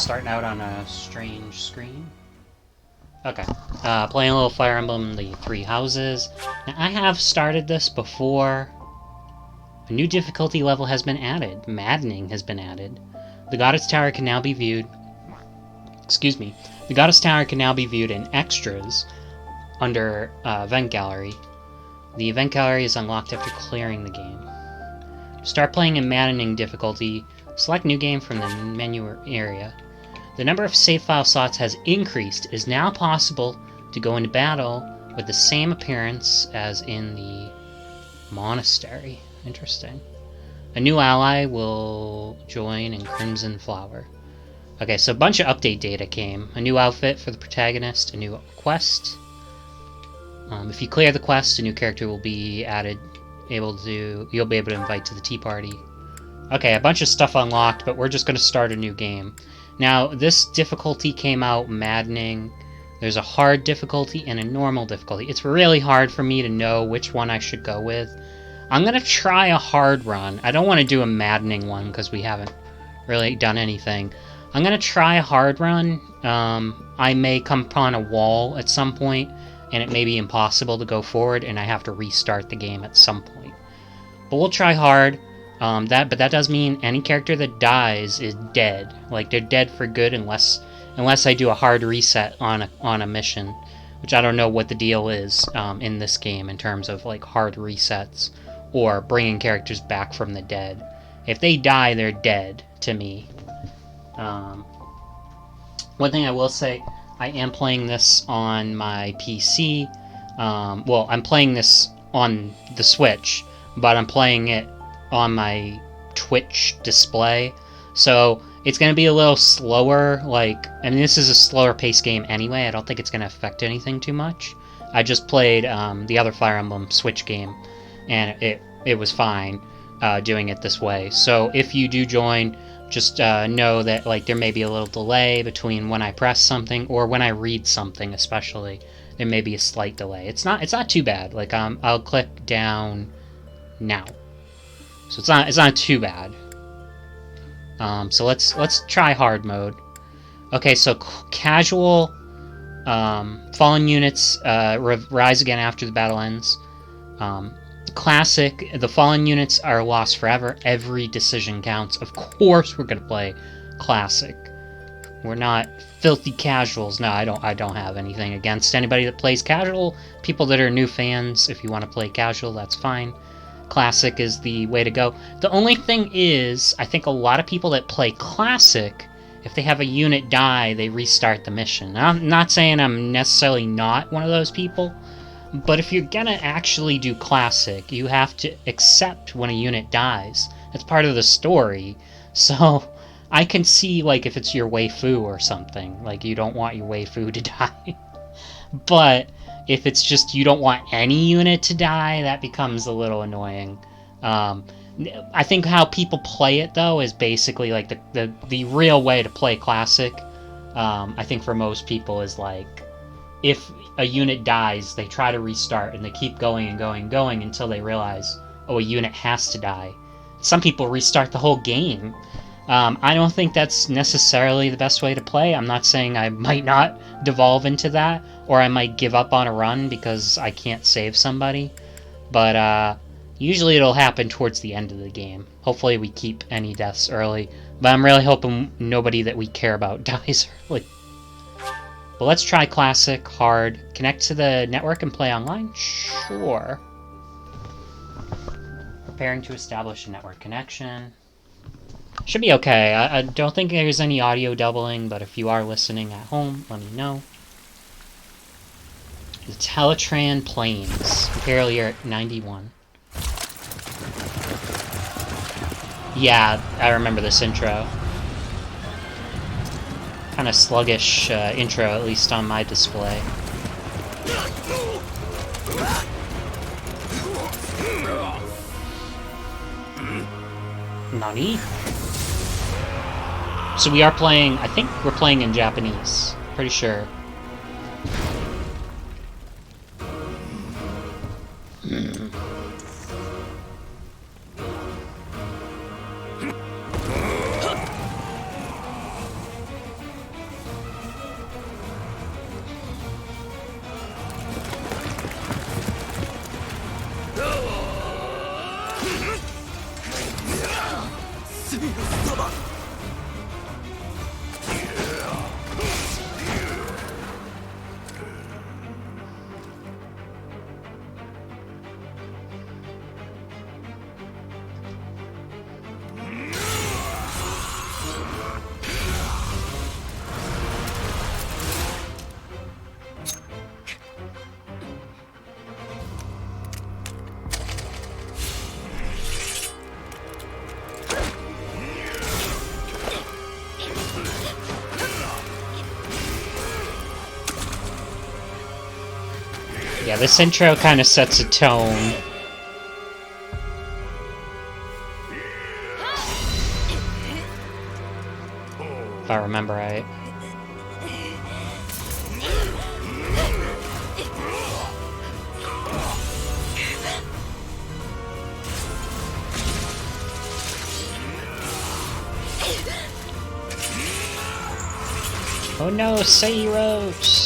starting out on a strange screen. Okay. Playing a little Fire Emblem, the Three Houses. Now, I have started this before. A new difficulty level has been added. Maddening has been added. The Goddess Tower can now be viewed... Excuse me. The Goddess Tower can now be viewed in Extras under Event Gallery. The Event Gallery is unlocked after clearing the game. To start playing in Maddening difficulty, select New Game from the menu area. The number of save file slots has increased. It is now possible to go into battle with the same appearance as in the monastery. Interesting. A new ally will join in Crimson Flower. Okay, so a bunch of update data came. A new outfit for the protagonist, a new quest. If you clear the quest, a new character will be added. You'll be able to invite to the tea party. Okay, a bunch of stuff unlocked, but we're just going to start a new game. Now, this difficulty came out maddening. There's a hard difficulty and a normal difficulty. It's really hard for me to know which one I should go with. I'm going to try a hard run. I don't want to do a maddening one because we haven't really done anything. I'm going to try a hard run. I may come upon a wall at some point, and it may be impossible to go forward, and I have to restart the game at some point. But we'll try hard. But that does mean any character that dies is dead. Like, they're dead for good unless I do a hard reset on a mission, which I don't know what the deal is in this game in terms of like hard resets or bringing characters back from the dead. If they die, they're dead to me. One thing I will say, I am playing this on my PC. Well, I'm playing this on the Switch, but I'm playing it on my Twitch display, so it's going to be a little slower. This is a slower paced game anyway. I don't think it's going to affect anything too much. I just played the other Fire Emblem Switch game, and it was fine doing it this way. So if you do join, just know that there may be a little delay between when I press something or when I read something, especially. There may be a slight delay. It's not too bad. I'll click down now. So it's not too bad. So let's try hard mode. Okay, so casual, fallen units rise again after the battle ends. Classic, the fallen units are lost forever. Every decision counts. Of course, we're gonna play classic. We're not filthy casuals. No, I don't have anything against anybody that plays casual. People that are new fans, if you want to play casual, that's fine. Classic is the way to go. The only thing is, I think a lot of people that play Classic, if they have a unit die, they restart the mission. I'm not saying I'm necessarily not one of those people, but if you're gonna actually do Classic, you have to accept when a unit dies. That's part of the story. So I can see, if it's your waifu or something, you don't want your waifu to die. But if it's just you don't want any unit to die, that becomes a little annoying. I think how people play it, though, is basically the real way to play Classic. I think for most people is if a unit dies, they try to restart and they keep going and going and going until they realize, oh, a unit has to die. Some people restart the whole game. I don't think that's necessarily the best way to play. I'm not saying I might not devolve into that, or I might give up on a run because I can't save somebody. But usually it'll happen towards the end of the game. Hopefully we keep any deaths early. But I'm really hoping nobody that we care about dies early. But let's try Classic, Hard. Connect to the network and play online? Sure. Preparing to establish a network connection. Should be okay. I don't think there's any audio doubling, but if you are listening at home, let me know. The Teletran Plains. Imperial Year 91. Yeah, I remember this intro. Kind of sluggish intro, at least on my display. Nani? So we are playing, I think we're playing in Japanese. Pretty sure. Yeah, this intro kind of sets a tone. If I remember right. Oh no, Seiros!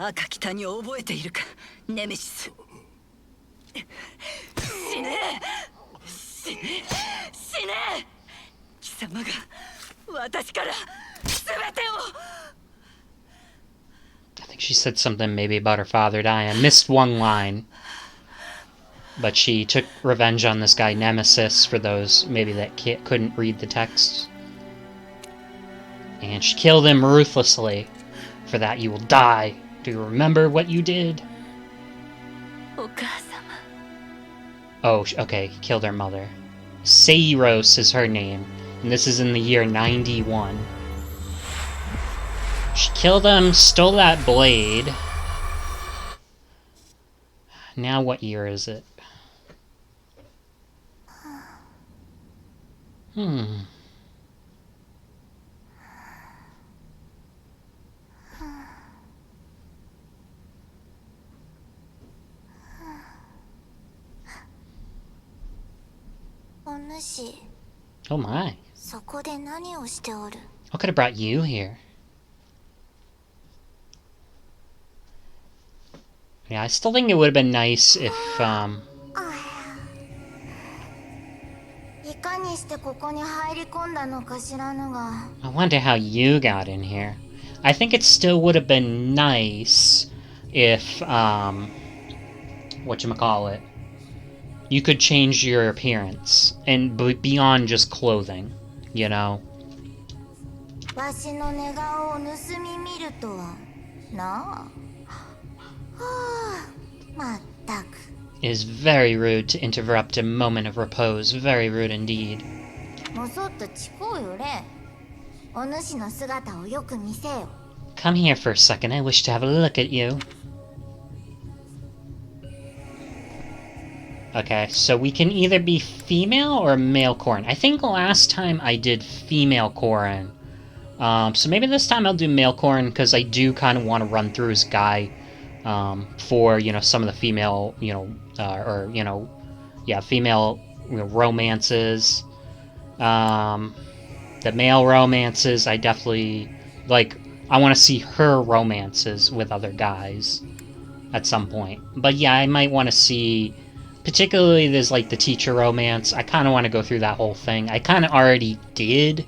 I think she said something maybe about her father dying. I missed one line. But she took revenge on this guy Nemesis, for those maybe that couldn't read the text. And she killed him ruthlessly. For that you will die. Do you remember what you did? Oh, okay, killed her mother. Seiros is her name, and this is in the year 91. She killed him, stole that blade. Now what year is it? Oh my. What could have brought you here? Yeah, I still think it would have been nice if, I wonder how you got in here. I think it still would have been nice if, whatchamacallit, you could change your appearance, and beyond just clothing, you know? It is very rude to interrupt a moment of repose. Very rude indeed. Come here for a second. I wish to have a look at you. Okay, so we can either be female or male Corrin. I think last time I did female Corrin. So maybe this time I'll do male Corrin, because I do kind of want to run through his guy for, you know, some of the female, you know, female, you know, romances. The male romances, I definitely, like, I want to see her romances with other guys at some point. But yeah, I might want to see, particularly there's, like, the teacher romance. I kind of want to go through that whole thing. I kind of already did,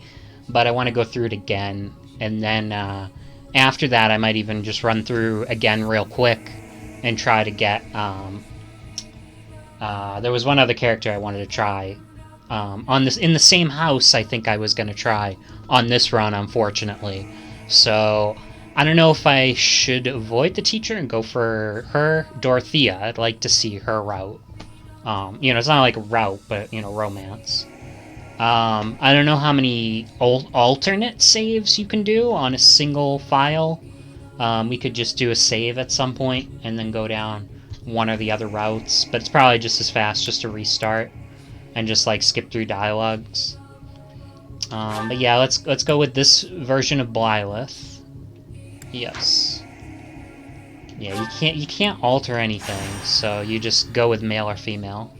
but I want to go through it again. And then, after that, I might even just run through again real quick and try to get, there was one other character I wanted to try, on this, in the same house I think I was going to try on this run, unfortunately. So, I don't know if I should avoid the teacher and go for her, Dorothea. I'd like to see her route. You know, it's not like a route, but, you know, romance. I don't know how many alternate saves you can do on a single file. We could just do a save at some point and then go down one or the other routes, but it's probably just as fast just to restart and just, like, skip through dialogues. But yeah, let's go with this version of Byleth. Yes. Yeah, you can't alter anything, so you just go with male or female.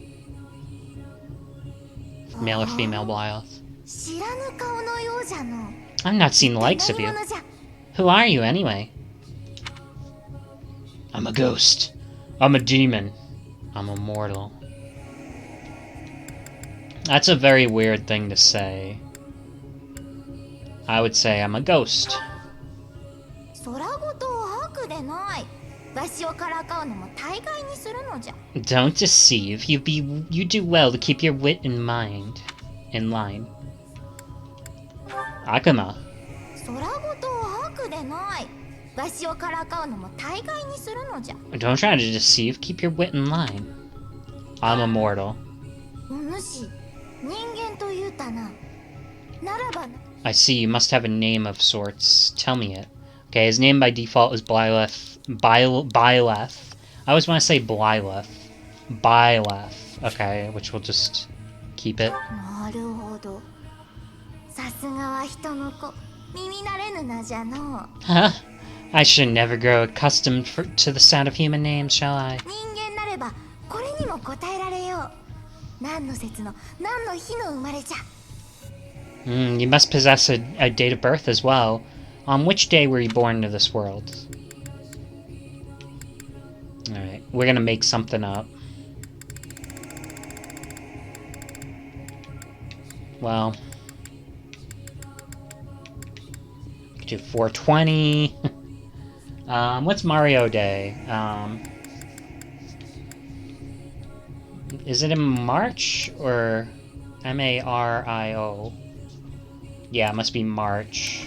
Male or female Byleth. I've not seen the likes of you. Who are you, anyway? I'm a ghost. I'm a demon. I'm immortal. That's a very weird thing to say. I would say I'm a ghost. Don't deceive. You do well to keep your wit in mind. In line. Akuma. Don't try to deceive. Keep your wit in line. I'm immortal. I see, you must have a name of sorts. Tell me it. Okay, his name by default is Byleth. Byleth. I always want to say Blyleth. Byleth. Okay, which we'll just keep it. Huh? I should never grow accustomed to the sound of human names, shall I? You must possess a date of birth as well. On which day were you born into this world? Alright, we're gonna make something up. Well, we could do 420. What's Mario Day? Is it in March or Mario? Yeah, it must be March.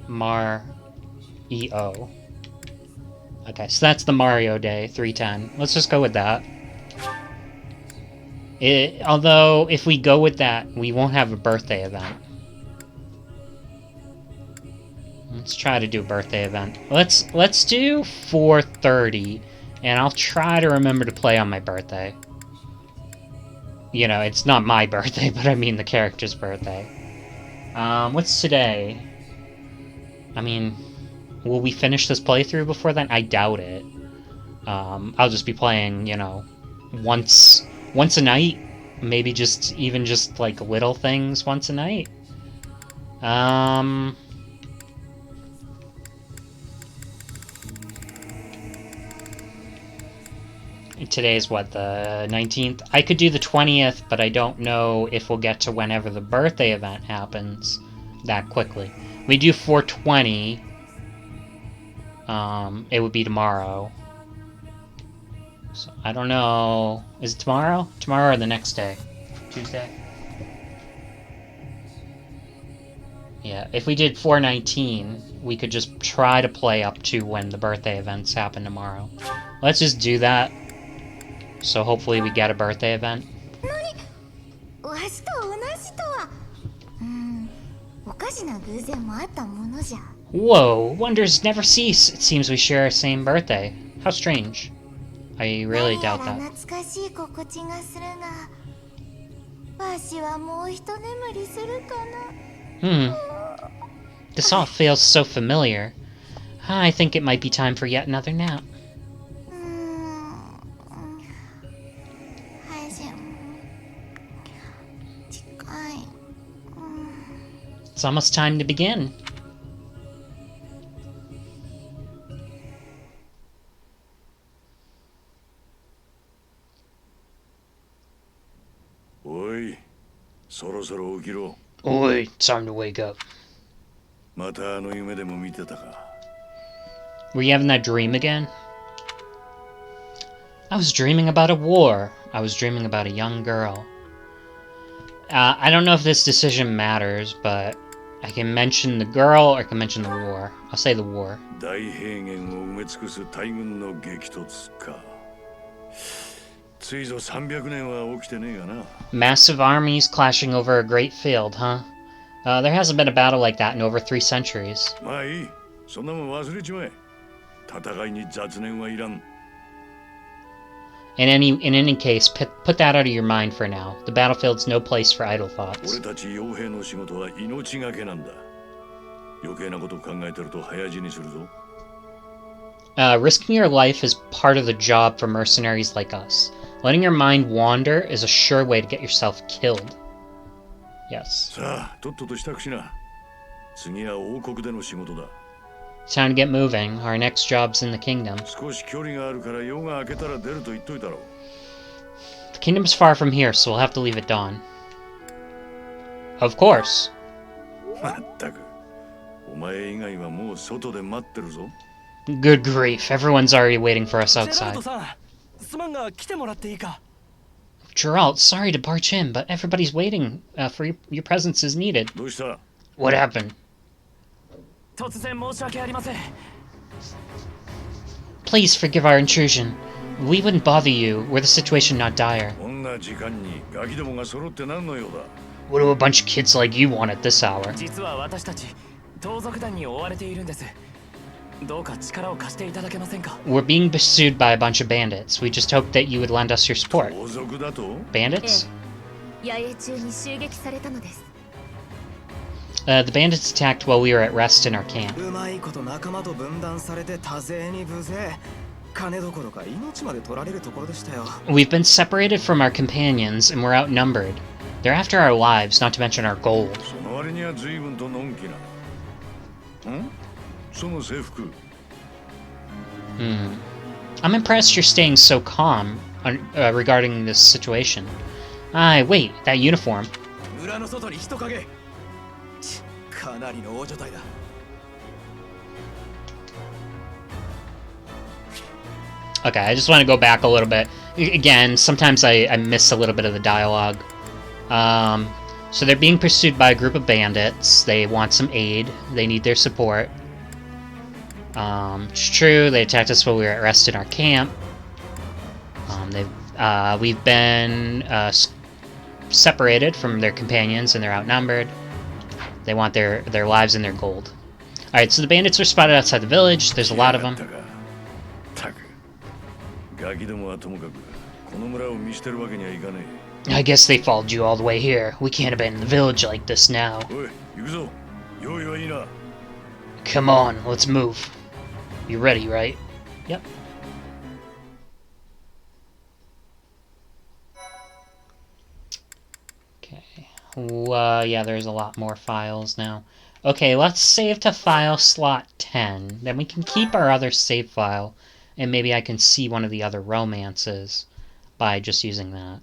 Mar-E-O. Okay, so that's the Mario Day, 310. Let's just go with that. Although, if we go with that, we won't have a birthday event. Let's try to do a birthday event. Let's do 4:30, and I'll try to remember to play on my birthday. You know, it's not my birthday, but I mean the character's birthday. What's today? I mean, will we finish this playthrough before then? I doubt it. I'll just be playing, you know, once a night. Maybe even just like little things once a night. Today's what, the 19th? I could do the 20th, but I don't know if we'll get to whenever the birthday event happens that quickly. We do 420. It would be tomorrow. So, I don't know. Is it tomorrow? Tomorrow or the next day? Tuesday? Yeah, if we did 419, we could just try to play up to when the birthday events happen tomorrow. Let's just do that. So hopefully we get a birthday event. Whoa, wonders never cease. It seems we share our same birthday. How strange. I really doubt that. This all feels so familiar. I think it might be time for yet another nap. It's almost time to begin. Oi, Oi, time to wake up. Were you having that dream again? I was dreaming about a war. I was dreaming about a young girl. I don't know if this decision matters, but I can mention the girl or I can mention the war. I'll say the war. Massive armies clashing over a great field, huh? There hasn't been a battle like that in over 3 centuries. In any case, put that out of your mind for now. The battlefield's no place for idle thoughts. Risking your life is part of the job for mercenaries like us. Letting your mind wander is a sure way to get yourself killed. Yes. It's time to get moving. Our next job's in the kingdom. The kingdom's far from here, so we'll have to leave at dawn. Of course. Good grief, everyone's already waiting for us outside. Geralt, sorry to barge in, but everybody's waiting for your presence is needed. What happened? Please forgive our intrusion. We wouldn't bother you were the situation not dire. こんな時間にガキどもが揃って何の用だ What do a bunch of kids like you want at this hour? 実は私たち盗賊団に追われているんです。どうか力を貸していただけませんか We're being pursued by a bunch of bandits. We just hope that you would lend us your support. 盗賊だと Bandits? 野営中に襲撃されたのです。The bandits attacked while we were at rest in our camp. うまいこと仲間と分断されて多勢に無勢。金どころか命まで取られるところでしたよ。 We've been separated from our companions and we're outnumbered. They're after our lives, not to mention our gold. その割には随分とのんきな。んその制服。I'm impressed you're staying so calm regarding this situation. Wait, that uniform. 村の外に人影。かなりの大所帯だ。Okay, I just want to go back a little bit. Again, sometimes I miss a little bit of the dialogue. So they're being pursued by a group of bandits. They want some aid. They need their support. It's true, they attacked us while we were at rest in our camp. We've been separated from their companions and they're outnumbered. They want their lives and their gold. Alright, so the bandits are spotted outside the village. There's a lot of them. ガキどもはともかくこの村を見捨てるわけにはいかね I guess they followed you all the way here. We can't abandon the village like this now. え。おい、行くぞ。用意はいいな。Come on, let's move. You ready, right? Yep. Okay. Yeah, there's a lot more files now. Okay, let's save to file slot 10. Then we can keep our other save file, and maybe I can see one of the other romances by just using that.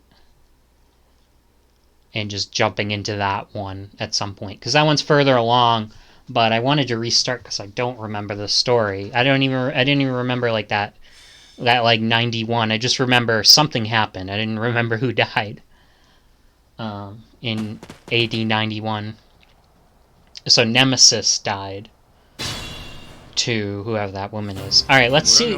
And just jumping into that one at some point. Because that one's further along, but I wanted to restart because I don't remember the story. I didn't even remember like that like 91. I just remember something happened. I didn't remember who died. In AD 91. So Nemesis died to whoever that woman is. Alright, let's see.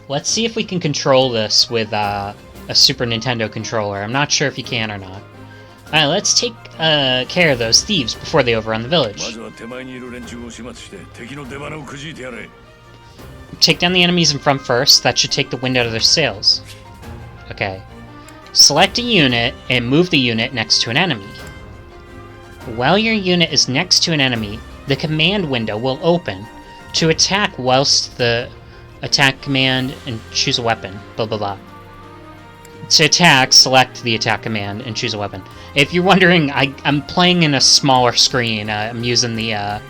Let's see if we can control this with a Super Nintendo controller. I'm not sure if you can or not. Alright, let's take care of those thieves before they overrun the village. Take down the enemies in front first. That should take the wind out of their sails. Okay. Select a unit and move the unit next to an enemy. While your unit is next to an enemy, the command window will open to attack whilst the attack command and choose a weapon. Blah blah blah. To attack, select the attack command and choose a weapon. If you're wondering, I'm playing in a smaller screen. I'm using the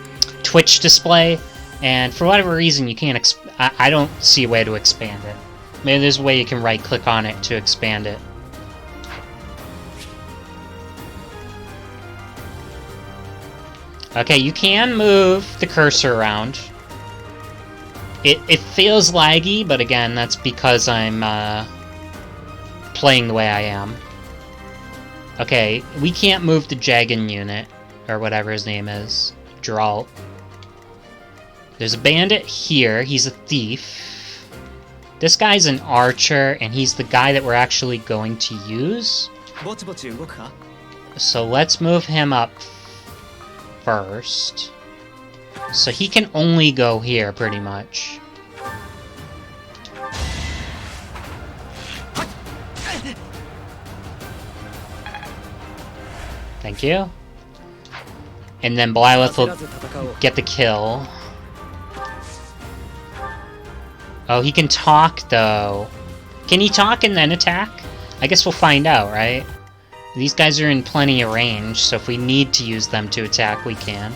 Twitch display, and for whatever reason, you can't. I don't see a way to expand it. Maybe there's a way you can right-click on it to expand it. Okay, you can move the cursor around. It feels laggy, but again, that's because I'm playing the way I am. Okay, we can't move the Jagan unit, or whatever his name is. Geralt. There's a bandit here, he's a thief. This guy's an archer, and he's the guy that we're actually going to use. So let's move him up first. So he can only go here, pretty much. Thank you. And then Byleth will get the kill. Oh, he can talk, though. Can he talk and then attack? I guess we'll find out, right? These guys are in plenty of range, so if we need to use them to attack, we can.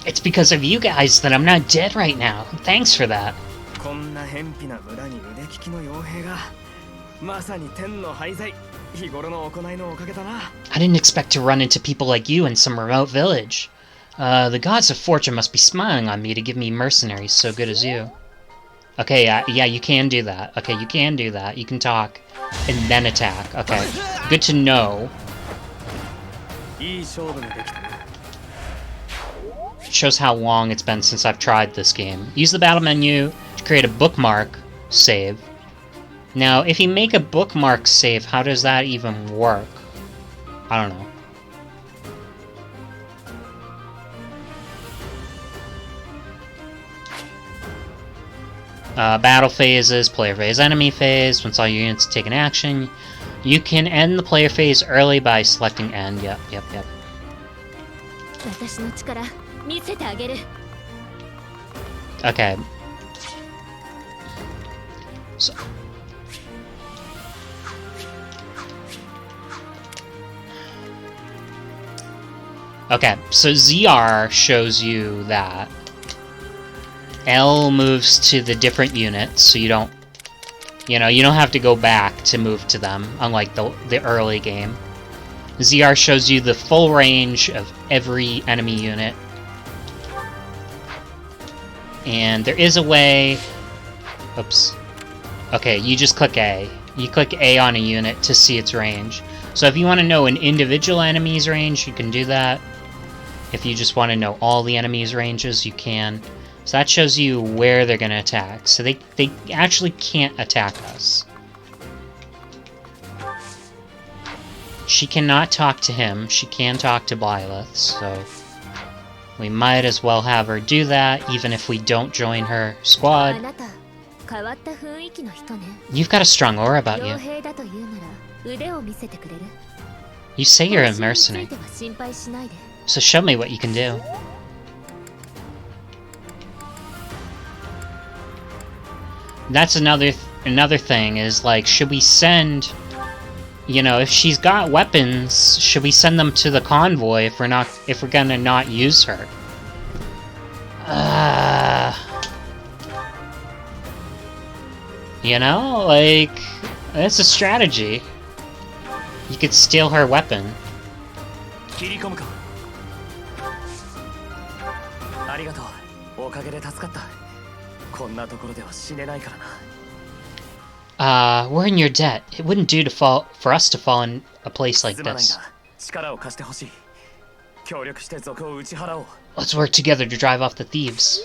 It's because of you guys that I'm not dead right now. Thanks for that. I didn't expect to run into people like you in some remote village. The gods of fortune must be smiling on me to give me mercenaries so good as you. Okay, yeah, you can do that. Okay, you can do that. You can talk and then attack. Okay, good to know. いい勝負ができたね。 Shows how long it's been since I've tried this game. Use the battle menu to create a bookmark save. Now, if you make a bookmark save, how does that even work? I don't know. Battle phases, player phase, enemy phase. Once all your units take an action, you can end the player phase early by selecting end. Yep. 私の力見せてあげる。 Okay. So. Okay, so ZR shows you that. L moves to the different units, so you don't... You know, you don't have to go back to move to them, unlike the early game. ZR shows you the full range of every enemy unit. And there is a way... Oops. Okay, you just click A. You click A on a unit to see its range. So if you want to know an individual enemy's range, you can do that. If you just want to know all the enemies' ranges, you can. So that shows you where they're going to attack. So they actually can't attack us. She cannot talk to him. She can talk to Byleth, so... We might as well have her do that, even if we don't join her squad. あなた変わった雰囲気の人ね。 You've got a strong aura about 傭 you. 兵だというなら腕を見せてくれる。 You say you're a 報酬に mercenary, ついては心配しないで。 so show me what you can do. That's another thing, is like, should we send... You know, if she's got weapons, should we send them to the convoy if we're gonna not use her? You know, like, that's a strategy. You could steal her weapon. 切り込むか。ありがとう。おかげで助かった。こんなところでは死ねないからな。 We're in your debt. It wouldn't do for us to fall in a place like すまない this. が、力を貸してほしい。協力して賊を打ち払おう。 Let's work together to drive off the thieves.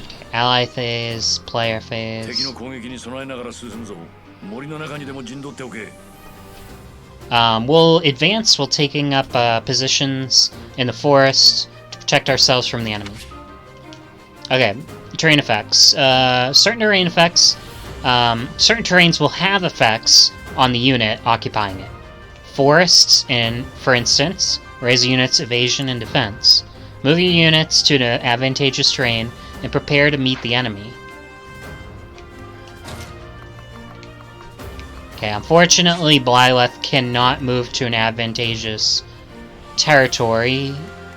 Okay, ally phase, player 敵 phase. の攻撃に備えながら進むぞ。森の中にでも陣取っておけ。 We'll advance while taking up positions in the forest to protect ourselves from the enemy. Okay, terrain effects. Certain terrain effects, certain terrains will have effects on the unit occupying it. Forests, for instance, raise a unit's evasion and defense. Move your units to an advantageous terrain and prepare to meet the enemy. Okay, unfortunately, Byleth cannot move to an advantageous territory.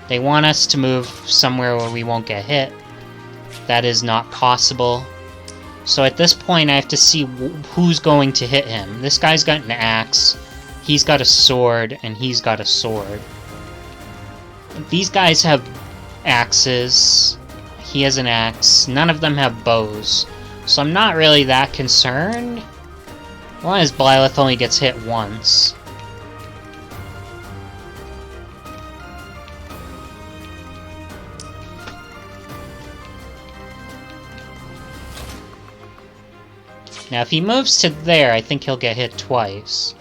They want us to move somewhere where we won't get hit. That is not possible. So at this point, I have to see who's going to hit him. This guy's got an axe, he's got a sword, and he's got a sword. These guys have axes. He has an axe. None of them have bows. So I'm not really that concerned. As long as Byleth only gets hit once. Now, if he moves to there, I think he'll get hit twice.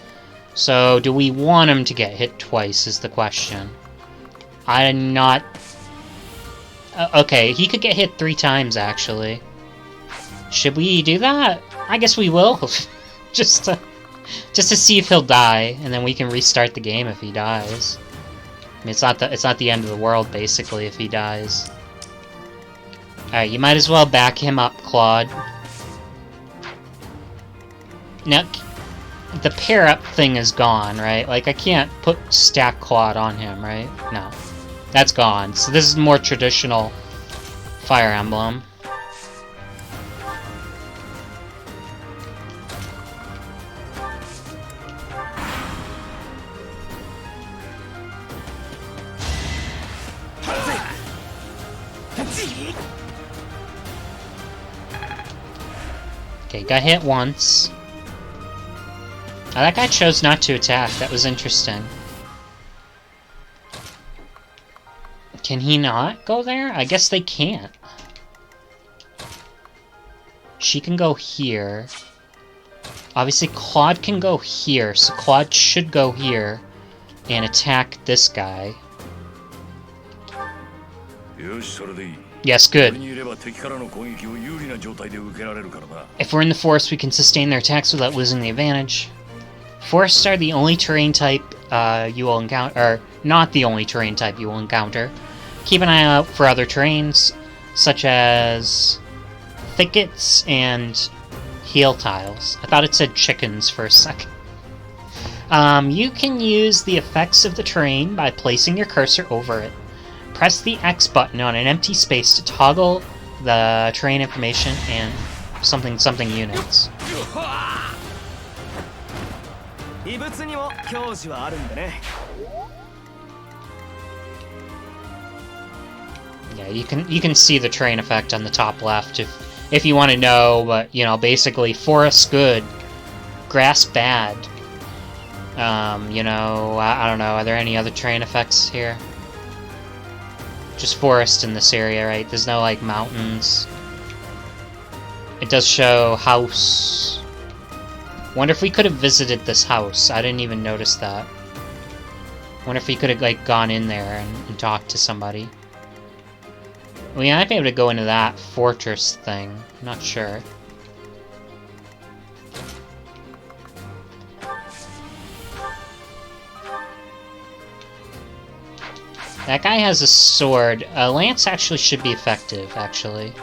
So, do we want him to get hit twice, is the question. I'm not... okay, he could get hit 3 times, actually. Should we do that? I guess we will. just to see if he'll die, and then we can restart the game if he dies. I mean, it's not the end of the world, basically, if he dies. Alright, you might as well back him up, Claude. Now, the pair-up thing is gone, right? Like, I can't put Stack Claude on him, right? No. That's gone. So this is more traditional Fire Emblem. Okay, got hit once. That guy chose not to attack. That was interesting. Can he not go there? I guess they can't. She can go here. Obviously, Claude can go here, so Claude should go here and attack this guy. Yes, good. If we're in the forest, we can sustain their attacks without losing the advantage. Forests are the only terrain type you will encounter, or not the only terrain type you will encounter. Keep an eye out for other terrains, such as thickets and heel tiles. I thought it said chickens for a second. You can use the effects of the terrain by placing your cursor over it. Press the X button on an empty space to toggle the terrain information and something units. Yeah, you can see the terrain effect on the top left if you want to know, but you know, basically forest good, grass bad. You know, I don't know, are there any other terrain effects here? Just forest in this area, right? There's no like mountains. It does show house. Wonder if we could have visited this house. I didn't even notice that. Wonder if we could have like gone in there and talked to somebody. We might be able to go into that fortress thing. I'm not sure. That guy has a sword. A lance actually should be effective, actually.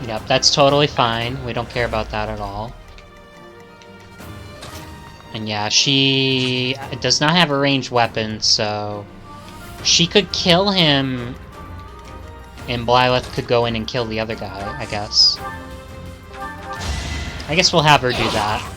Yep, that's totally fine. We don't care about that at all. And yeah, she does not have a ranged weapon, so she could kill him, and Blythe could go in and kill the other guy, I guess. I guess we'll have her do that.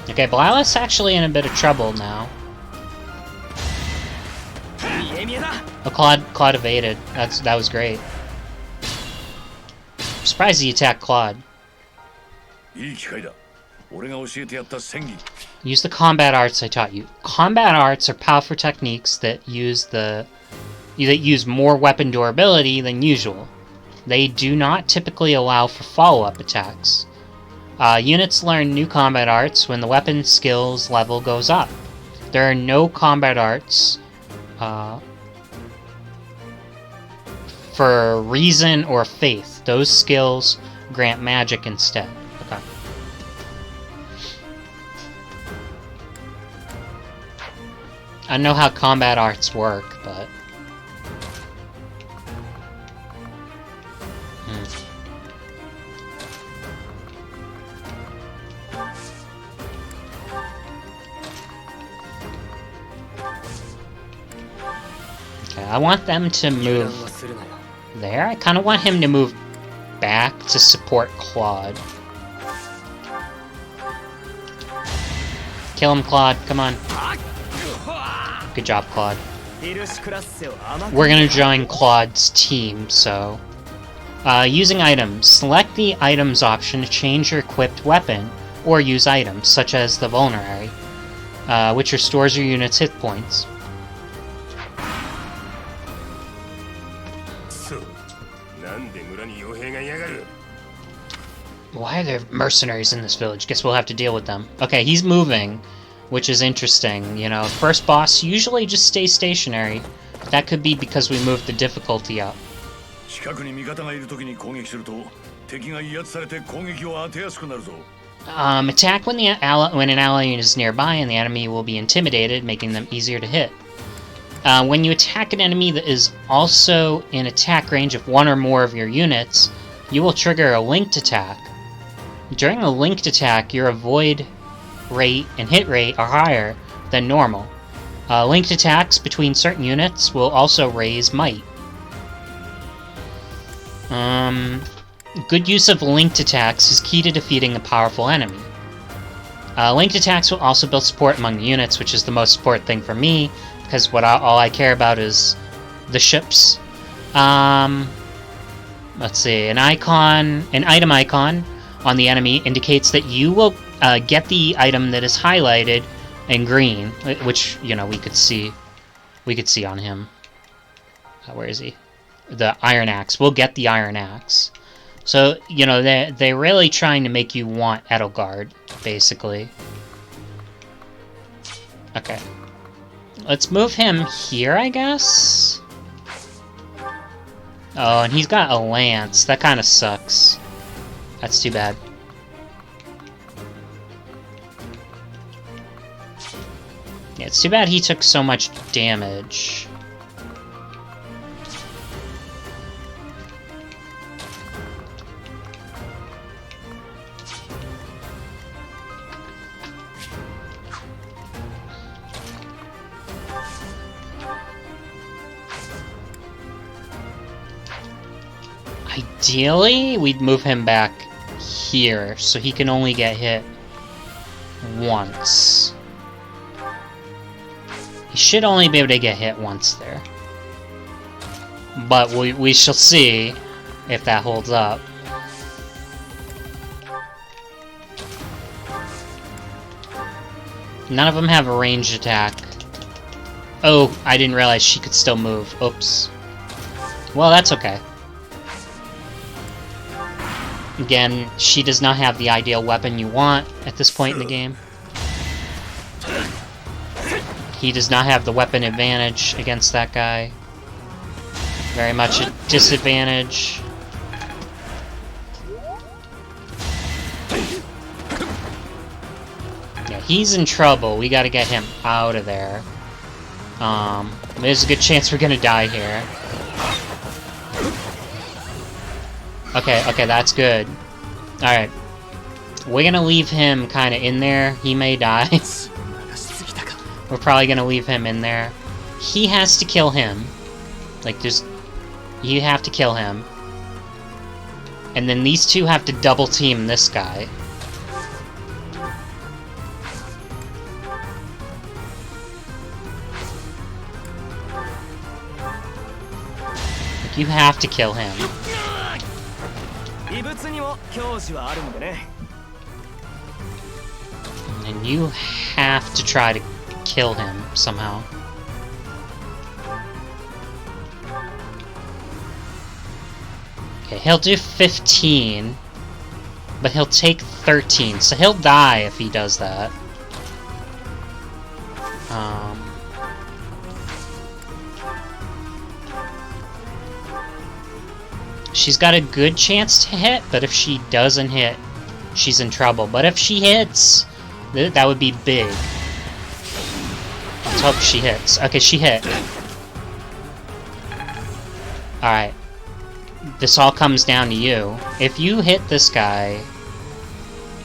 Okay, Blythe's actually in a bit of trouble now. Oh, Claude evaded. That was great. I'm surprised he attacked Claude. Use the combat arts I taught you. Combat arts are powerful techniques that use more weapon durability than usual. They do not typically allow for follow-up attacks. Units learn new combat arts when the weapon skills level goes up. There are no combat arts for reason or faith. Those skills grant magic instead. Okay. I know how combat arts work, but... Okay, I want them to move there. I kind of want him to move back to support Claude. Kill him, Claude. Come on. Good job, Claude. We're gonna join Claude's team, so... using items. Select the items option to change your equipped weapon, or use items, such as the Vulnerary, which restores your unit's hit points. Why are there mercenaries in this village? Guess we'll have to deal with them. Okay, he's moving, which is interesting. You know, first boss usually just stays stationary. That could be because we moved the difficulty up. Attack when an ally is nearby and the enemy will be intimidated, making them easier to hit. When you attack an enemy that is also in attack range of one or more of your units, you will trigger a linked attack. During a linked attack, your avoid rate and hit rate are higher than normal. Linked attacks between certain units will also raise might. Good use of linked attacks is key to defeating a powerful enemy. Linked attacks will also build support among units, which is the most support thing for me, because all I care about is the ships. Let's see, an item icon on the enemy indicates that you will get the item that is highlighted in green, which, you know, we could see on him. Where is he? The Iron Axe. We'll get the Iron Axe. So, you know, they're really trying to make you want Edelgard, basically. Okay. Let's move him here, I guess? Oh, and he's got a lance. That kind of sucks. That's too bad. Yeah, it's too bad he took so much damage. Ideally, we'd move him back here, so he can only get hit once. He should only be able to get hit once there. But we shall see if that holds up. None of them have a ranged attack. Oh, I didn't realize she could still move. Oops. Well, that's okay. Again, she does not have the ideal weapon you want at this point in the game. He does not have the weapon advantage against that guy. Very much a disadvantage. Yeah, he's in trouble. We gotta get him out of there. There's a good chance we're gonna die here. Okay, that's good. Alright. We're gonna leave him kinda in there. He may die. We're probably gonna leave him in there. He has to kill him. Like, you have to kill him. And then these two have to double team this guy. Like, you have to kill him. And you have to try to kill him somehow. Okay, he'll do 15, but he'll take 13, so he'll die if he does that. She's got a good chance to hit, but if she doesn't hit, she's in trouble. But if she hits, that would be big. Let's hope she hits. Okay, she hit. Alright. This all comes down to you. If you hit this guy,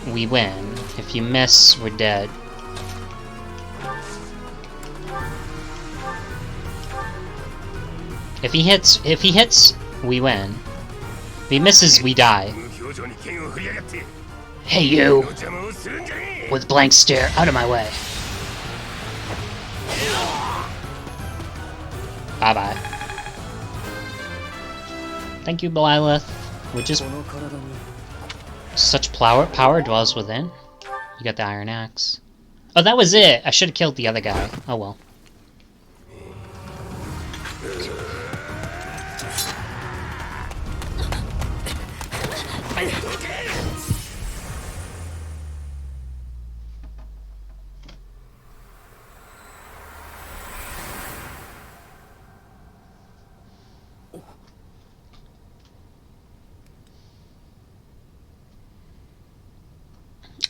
we win. If you miss, we're dead. If he hits, we win. If he misses, we die. Hey, you! With blank stare, out of my way. Bye-bye. Thank you, Byleth. Which is... Such power dwells within. You got the Iron Axe. Oh, that was it! I should have killed the other guy. Oh well.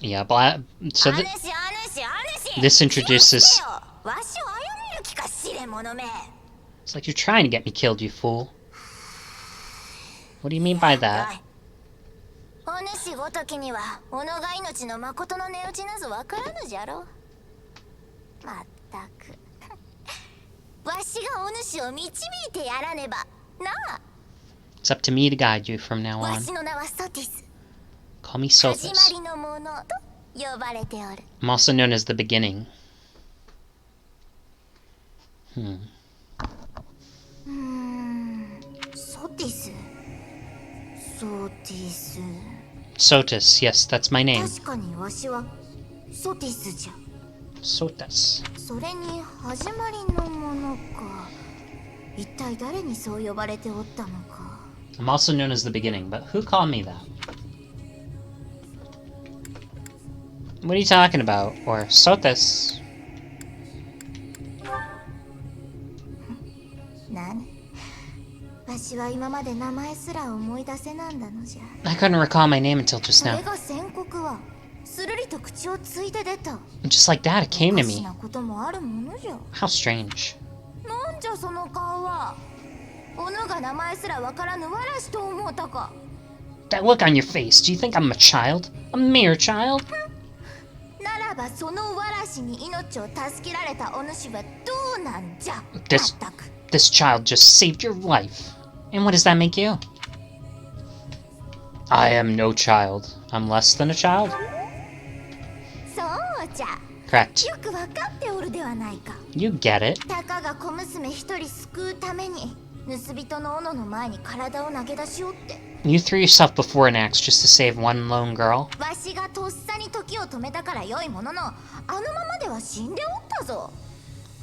Yeah, so this introduces... It's like you're trying to get me killed, you fool. What do you mean by that? It's up to me to guide you from now わ on. しの名はソティス Call me 始ま Sothis. りのものと呼ばれておる I'm also known as the beginning. ソティスソティス Sotis, yes, that's my name. 確かにわしはソティスじゃ Sotis. それに始まりのものか一体誰にそう呼ばれておったのか I'm also known as the beginning, but who called me that? What are you talking about? Or Sotis? 何わしは今まで名前すら思い出せなんだのじゃ I couldn't recall my name until just それ now. が宣告はするりと口をついて出た Just like that, it came お to かし me. なこともあるものじゃ How strange. なんじゃその顔はおぬが名前すらわからぬわらしと思うたか That look on your face, do you think I'm a child? A mere child? ならばそのわらしに命を助けられたお主はどうなんじゃ This- まったく This child just saved your life. And what does that make you? I am no child. I'm less than a child? そうじゃ Correct. よくわかっておるではないか You get it. たかが小娘一人救うために盗人の斧の前に体を投げ出しおって You threw yourself before an axe just to save one lone girl. わしがとっさに時を止めたから良いもののあのままでは死んでおったぞ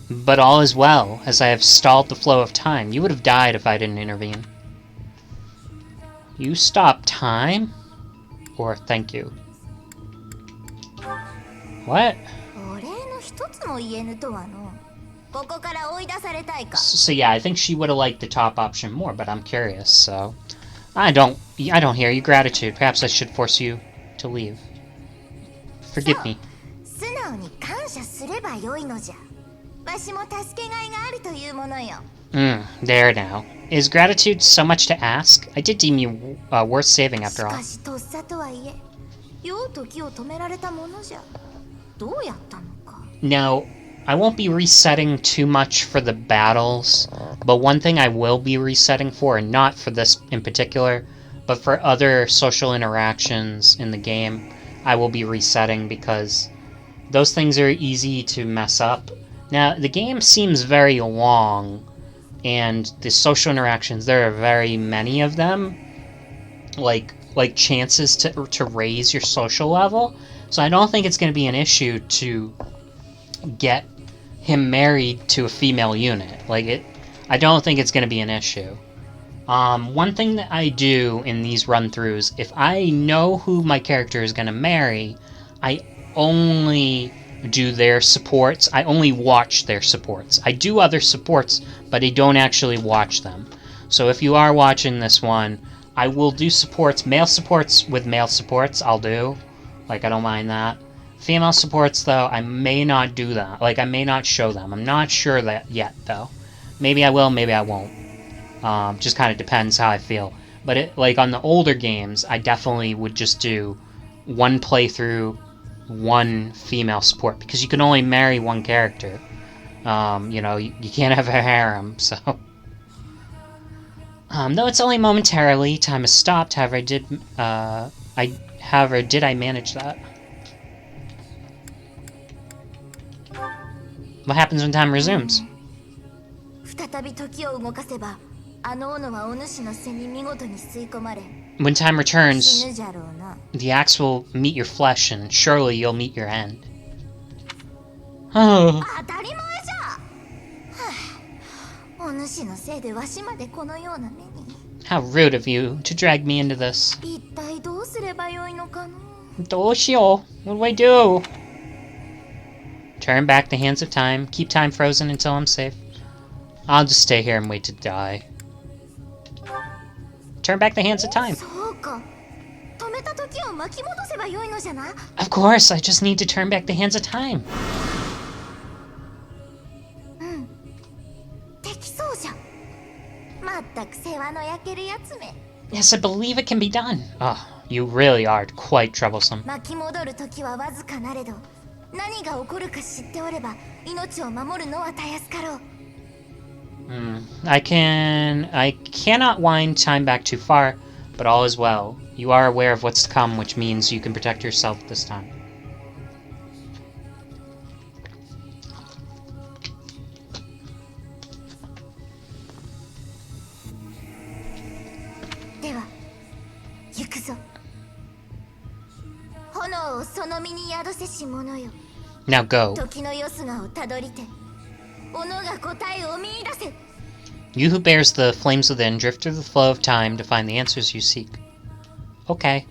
But all is well, as I have stalled the flow of time. You would have died if I didn't intervene. You stop time? Or thank you. What? お礼の一つも言えぬとはのここから追い出されたいか So yeah, I think she would have liked the top option more, but I'm curious, so... I don't hear your gratitude. Perhaps I should force you to leave. Forgive me. 素直に感謝すれば良いのじゃわしも助けがいがあるというものよ There now. Is gratitude so much to ask? I did deem you worth saving し after all. かしとっさとはいえよう時を止められたものじゃどうやったのか Now, I won't be resetting too much for the battles, but one thing I will be resetting for, and not for this in particular, but for other social interactions in the game, I will be resetting because those things are easy to mess up. Now, the game seems very long, and the social interactions, there are very many of them, like chances to raise your social level, so I don't think it's going to be an issue to get him married to a female unit. I don't think it's going to be an issue. One thing that I do in these run-throughs, if I know who my character is going to marry, I only do their supports. I only watch their supports. I do other supports, but I don't actually watch them. So if you are watching this one, I will do supports. Male supports with male supports, I'll do. I don't mind that. Female supports, though, I may not do that. I may not show them. I'm not sure that yet, though. Maybe I will, maybe I won't. Just kind of depends how I feel. But on the older games, I definitely would just do one playthrough, one female support, because you can only marry one character. You can't have a harem, so... though it's only momentarily, time has stopped, however, did I manage that? What happens when time resumes? 再び時を動かせばあの斧はお主の背に見事に吸い込まれ When time 死 returns, ぬじゃろうな the axe will meet your flesh, and surely you'll meet your end. Oh, 当たり前じゃ、はあ、お主のせいでわしまでこのような目に how rude of you to drag me into this. 一体どうすればよいのかの Doshio, what do I do? Turn back the hands of time, keep time frozen until I'm safe. I'll just stay here and wait to die. Turn back the hands of time. そうか止めた時を巻き戻せばよいのじゃな Of course, I just need to turn back the hands of time. できそうじゃまったく世話の焼けるやつめ Yes, I believe it can be done. Oh, you really are quite troublesome. 巻き戻る時はわずかなれど何が起こるか知っておれば命を守るのはたやすかろう I cannot wind time back too far, but all is well. You are aware of what's to come, which means you can protect yourself this time. Now go. You who bears the flames within, drift through the flow of time to find the answers you seek. Okay.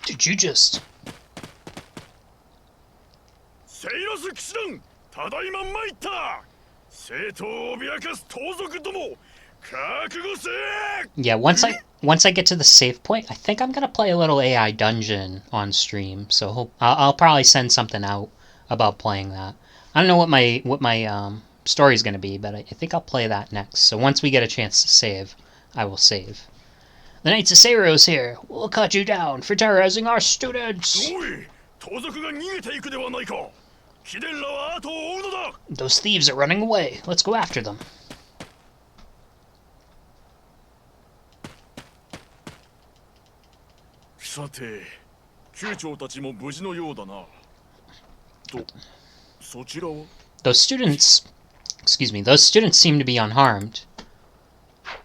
Did you just... セイロス騎士団ただいま参った生徒を脅かす盗賊ども覚悟せ Yeah, once I get to the save point, I think I'm gonna play a little AI dungeon on stream. So I'll probably send something out about playing that. I don't know what my story's gonna be, but I think I'll play that next. So once we get a chance to save, I will save. The Knights of Seiro's here. We'll cut you down for terrorizing our students. おい盗賊が逃げていくではないか貴殿らは後を追うのだ Those thieves are running away. Let's go after them. さて酋長たちも無事のようだなとそちらは Those students seem to be unharmed.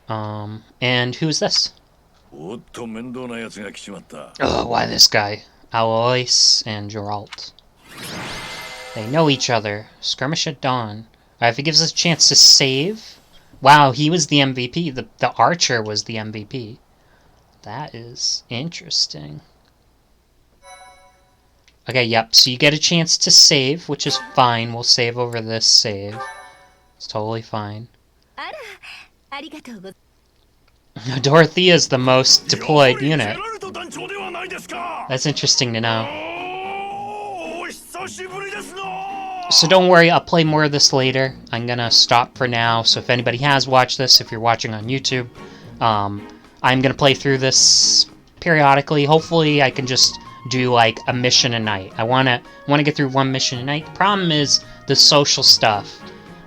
And who's this? おっと面倒な奴が来ちまった Oh, why this guy? Alois and Geralt. They know each other. Skirmish at dawn. If it gives us a chance to save... Wow, he was the MVP. The archer was the MVP. That is interesting. Okay, yep, so you get a chance to save, which is fine. We'll save over this save. It's totally fine. Dorothea's the most deployed unit. That's interesting to know. So don't worry, I'll play more of this later. I'm gonna stop for now, so if anybody has watched this, if you're watching on YouTube, I'm gonna play through this periodically. Hopefully I can just do like a mission a night. I wanna get through one mission a night. The problem is the social stuff.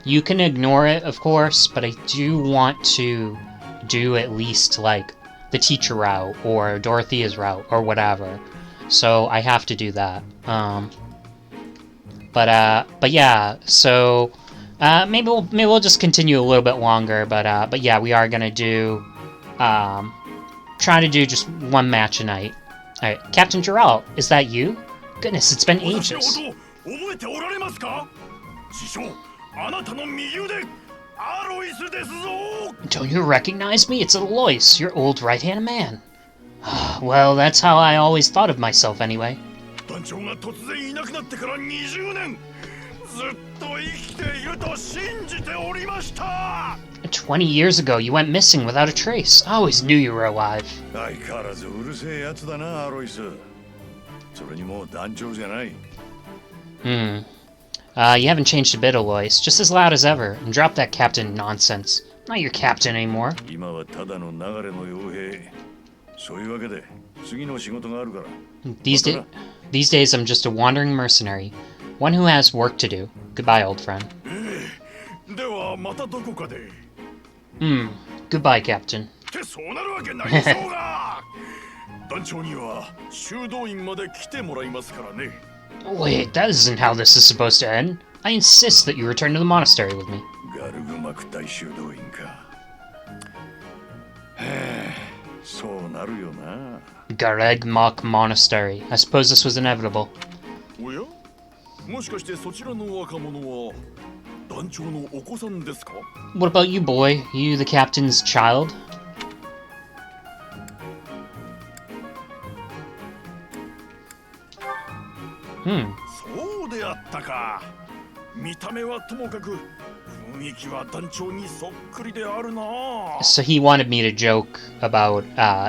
You can ignore it, of course, but I do want to do at least like the teacher route or Dorothea's route or whatever. So I have to do that. But yeah, so maybe we'll just continue a little bit longer. But yeah, we are gonna do try to do just one match a night. All right, Captain Geralt, is that you? Goodness, it's been ages. Don't you recognize me? It's Alois, your old right-hand man. Well, that's how I always thought of myself anyway. 20 years ago, you went missing without a trace. I always knew you were alive. 相変わらずうるせえやつだなアロイスそれにもう団長じゃない You haven't changed a bit, Alois. Just as loud as ever. And drop that captain nonsense. I'm not your captain anymore. 今はただの流れの傭兵そういうわけで次の仕事があるから These days, I'm just a wandering mercenary. One who has work to do. Goodbye, old friend. ではまたどこかで Goodbye, Captain. ってそうなるわけないでしょうが団長には修道院まで来てもらいますからね Wait, that isn't how this is supposed to end. I insist that you return to the monastery with me. ガルグマク大修道院かそうなるよな Garegmok Monastery. I suppose this was inevitable. おやもしかしてそちらの若者は団長のお子さんですか What about you, boy? You the captain's child? Hmm. そうであったか。見た目はともかく雰囲気は団長にそっくりであるな。 So he wanted me to joke about,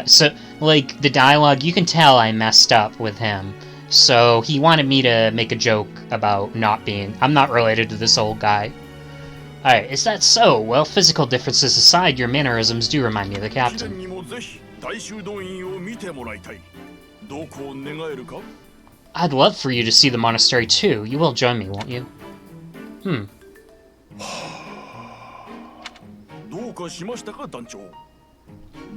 so, like, the dialogue, you can tell I messed up with him. So he wanted me to make a joke about I'm not related to this old guy. Alright, is that so? Well, physical differences aside, your mannerisms do remind me of the 記 captain. 念にもぜひ大修道院を見てもらいたい。どこを願えるか？ I'd love for you to see the monastery too. You will join me, won't you? Hmm. どうかしましたか団長。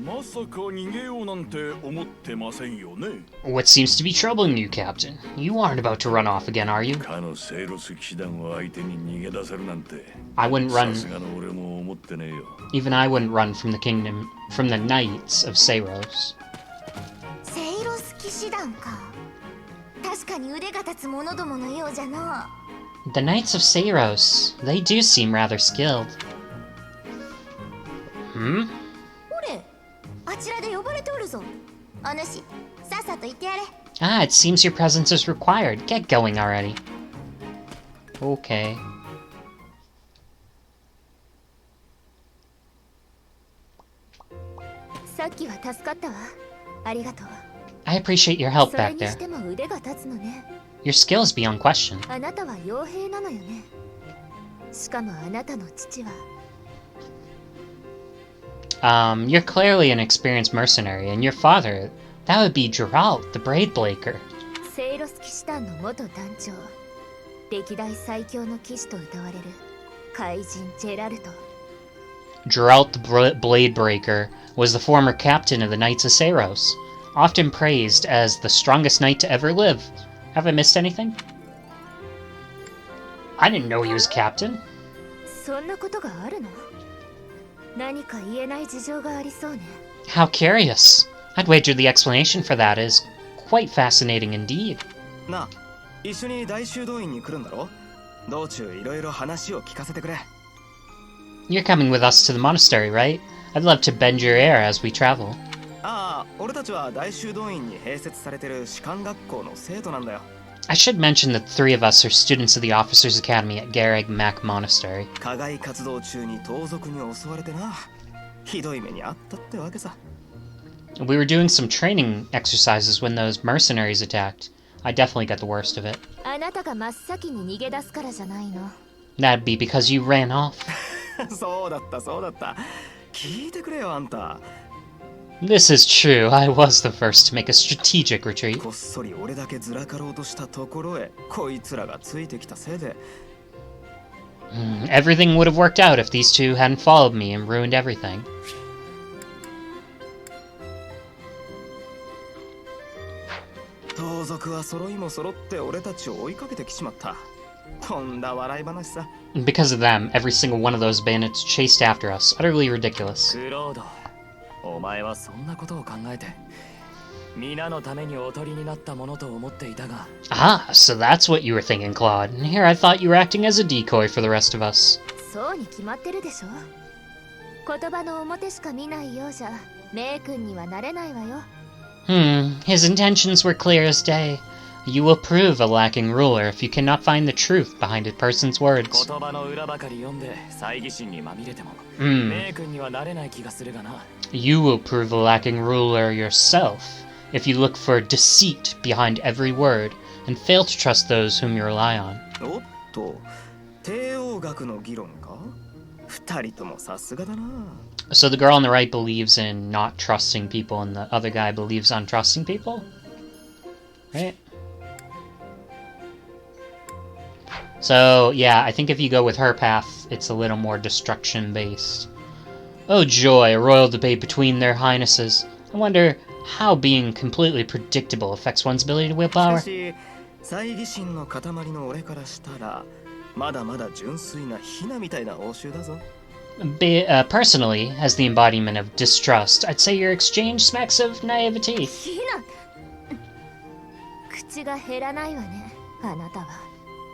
まさか逃げようなんて思ってませんよね。 What seems to be troubling you, Captain? You aren't about to run off again, are you? かのセイロス騎士団を相手に逃げ出せるなんて。 I wouldn't さ run. すがの俺も思ってねえよ。 Even I wouldn't run from the kingdom, from the knights of Seiros. セイロス騎士団か。確かに腕が立つ者どものようじゃな。 The knights of Seiros. They do seem rather skilled. Hmm? ほれ、あちらで呼ばれておるぞ。お主、さっさと言ってやれ。 Ah, it seems your presence is required. Get going already. Okay. さっきは助かったわ。ありがとう。 I appreciate your help それ back に there. しても腕が立つのね。 Your skill is beyond question. あなたは傭兵なのよね。しかもあなたの父は You're clearly an experienced mercenary, and your father, that would be Geralt, the Braid Breaker. セイロス騎士団の元団長、歴代最強の騎士と謳われる怪人ジェラルト。 Geralt the Blade Breaker was the former captain of the Knights of Seiros, often praised as the strongest knight to ever live. Have I missed anything? I didn't know he was captain. そんなことがあるの？何か言えない事情がありそうね。 How curious. I'd wager the explanation for that is quite fascinating indeed. なあ、一緒に大修道院に来るんだろ。道中いろいろ話を聞かせてくれ。 You're coming with us to the monastery, right? I'd love to bend your ear as we travel. ああ、俺たちは大修道院に併設されてる士官学校の生徒なんだよ。 I should mention that the three of us are students of the Officers' Academy at Garreg Mac Monastery. 課外活動中に盗賊に襲われてな。ひどい目にあったってわけさ。 We were doing some training exercises when those mercenaries attacked. I definitely got the worst of it. あなたが真っ先に逃げ出すからじゃないの。 That'd be because you ran off. そうだったそうだった。聞いてくれよあんた。 This is true. I was the first to make a strategic retreat. こっそり俺だけずらかろうとしたところへこいつらがついてきたせいで。 Everything would have worked out if these two hadn't followed me and ruined everything. 盗賊は揃いも揃って俺たちを追いかけてきちまった。とんだ笑い話さ。 Because of them, every single one of those bandits chased after us. Utterly ridiculous. クロード、お前はそんなことを考えて皆のためにおとりになったものと思っていたが。 Ah, so that's what you were thinking, Claude. And here I thought you were acting as a decoy for the rest of us. そうに決まってるでしょ。言葉の表しか見ないようじゃメイ君にはなれないわよ。 His intentions were clear as day. You will prove a lacking ruler if you cannot find the truth behind a person's words. 言葉の裏ばかり読んで猜疑心にまみれても、Hmm. メイ君にはなれない気がするがな。 You will prove a lacking ruler yourself if you look for deceit behind every word and fail to trust those whom you rely on. おっと、帝王学の議論か？二人ともさすがだな。 So the girl on the right believes in not trusting people and the other guy believes on trusting people? Right? So, yeah, I think if you go with her path, it's a little more destruction-based. Oh joy, a royal debate between their highnesses. I wonder how being completely predictable affects one's ability to し willpower. かし、猜疑心の塊の俺からしたら、まだまだ純粋なヒナみたいな応酬だぞ。Personally, as the embodiment of distrust, I'd say your exchange smacks of naivety. ヒナ口が減らないわね、あなたは。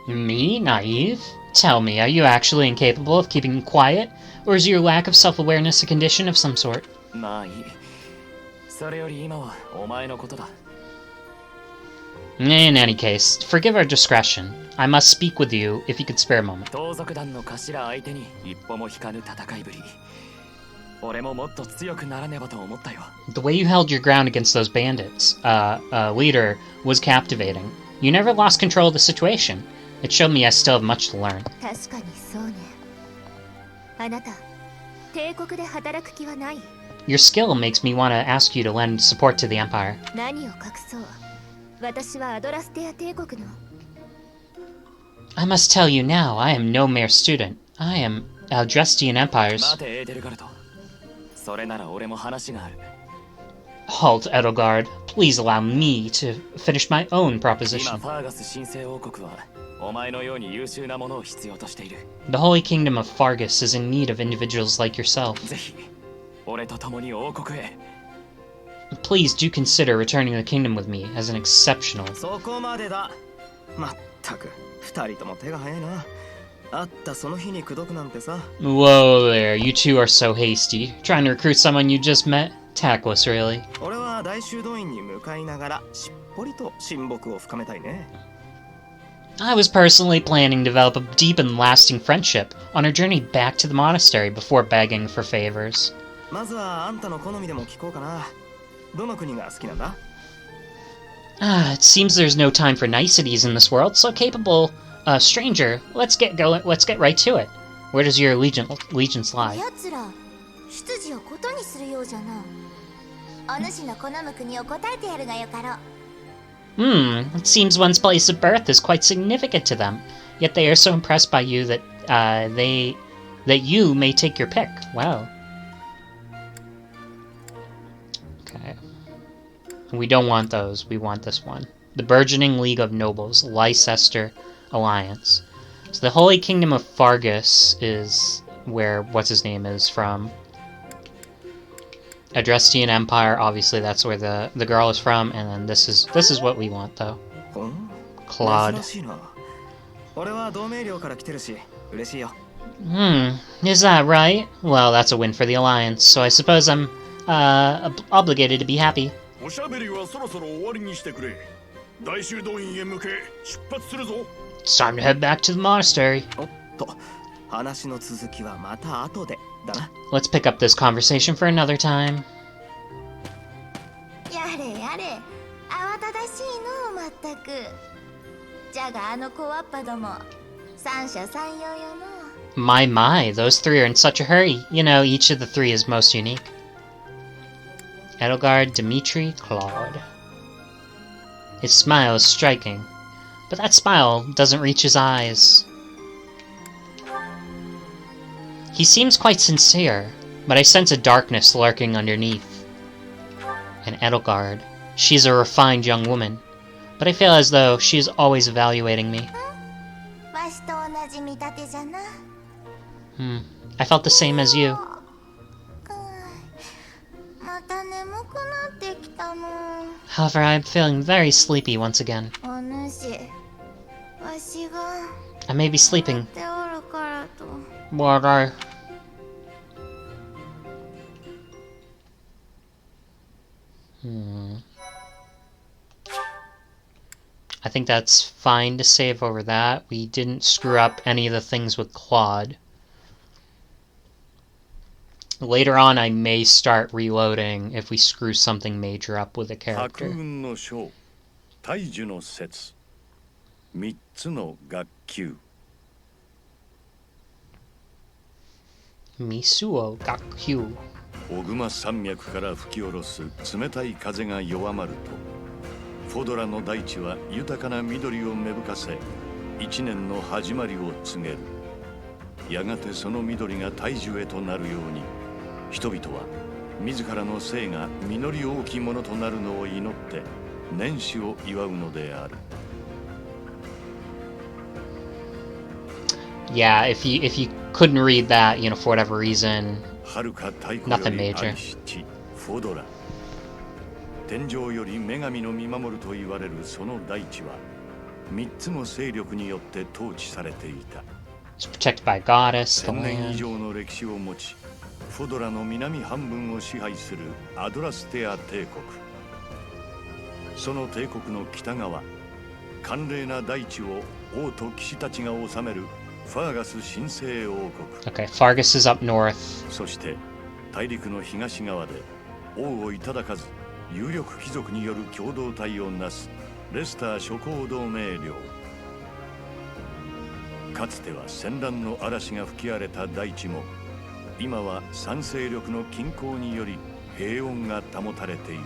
Me, naive? Tell me, are you actually incapable of keeping quiet? Or is your lack of self-awareness a condition of some sort? まあいい。それより今はお前のことだ。In any case, forgive our discretion. I must speak with you if you could spare a moment. 盗賊団の頭相手に一歩も引かぬ戦いぶり。俺ももっと強くならねばと思ったよ。The way you held your ground against those bandits, leader, was captivating. You never lost control of the situation. It showed me I still have much to learn. 確かにそうね。あなた、帝国で働く気はない。Your skill makes me want to ask you to lend support to the Empire. 何を隠そう。私はアドラステア帝国の。I must tell you now, I am no mere student. I am Aldrastian Empire's... 待てエーデルガルト。それなら俺も話がある。Halt, Edelgard. Please allow me to finish my own 今 proposition. ファーガス神聖王国はお前のように優秀なものを必要としている。 The Holy Kingdom of Fargus is in need of individuals like yourself. ぜひ俺と共に王国へ。 Please do consider returning to the kingdom with me as an exceptional... そこまでだ。まったく二人とも手が早いな。会ったその日に口説くなんてさ。 Whoa there, you two are so hasty. Trying to recruit someone you just met? Tactless, really. 俺は大修道院に向かいながらしっぽりと親睦を深めたいね。 I was personally planning to develop a deep and lasting friendship on our journey back to the monastery before begging for favors. まずはあんたの好みでも聞こうかな。どの国が好きなんだ？ It seems there's no time for niceties in this world, so capable, stranger, let's get right to it. Where does your allegiance lie? 奴ら出自をことにするようじゃな。お主の好む国を答えてやるがよかろう。 It seems one's place of birth is quite significant to them, yet they are so impressed by you that, that you may take your pick. Wow. Okay. We don't want those, we want this one. The Burgeoning League of Nobles, Leicester Alliance. So the Holy Kingdom of Fargus is where what's-his-name is from. Adrestian Empire, obviously that's where the girl is from, and then this is what we want though. Claude. Is that right? Well, that's a win for the Alliance, so I suppose I'm obligated to be happy. おしゃべりはそろそろ終わりにしてくれ。大修道院へ向け出発するぞ。 It's time to head back to the monastery. おっと、話の続きはまた後でだな。 Let's pick up this conversation for another time. やれやれ、慌ただしいのまったく。じゃがあの小わっぱども、三者三様よの。 My, those three are in such a hurry. You know, each of the three is most unique. Edelgard, Dimitri, Claude. His smile is striking, but that smile doesn't reach his eyes. He seems quite sincere, but I sense a darkness lurking underneath. And Edelgard, she's a refined young woman, but I feel as though she is always evaluating me. わしと同じ見立てじゃな。I felt the same as you. また眠くなってきたの。 However, I'm feeling very sleepy once again. お主、わしが I may be sleeping. 寝ておるからと。 What are... I think that's fine to save over that. We didn't screw up any of the things with Claude. Later on, I may start reloading if we screw something major up with a character. 白雲の章、大樹の説、三つの学級。 Misuo Gakyu. オグマ山脈から吹き下ろす冷たい風が弱まると、フォドラの大地は豊かな緑を芽吹かせ、一年の始まりを告げる。やがてその緑が大樹へとなるように、人々は自らの生が実り多きものとなるのを祈って年始を祝うのである。 Yeah, if you couldn't read that, you know, for whatever reason, 遥か太古 Nothing より major. 愛し地フォドラ。天上より女神の見守ると言われるその大地は三つの勢力によって統治されていた。 it's protected by a goddess, the 1000年以 land. 上の歴史を持ち、フォドラの南半分を支配するアドラステア帝国。その帝国の北側、寒冷な大地を王と騎士たちが治めるファーガス神聖王国。 Okay, Fargus is up north. そして大陸の東側で王をいただかず有力貴族による共同体をなすレスター諸侯同盟領。かつては戦乱の嵐が吹き荒れた大地も今は三勢力の均衡により平穏が保たれていた。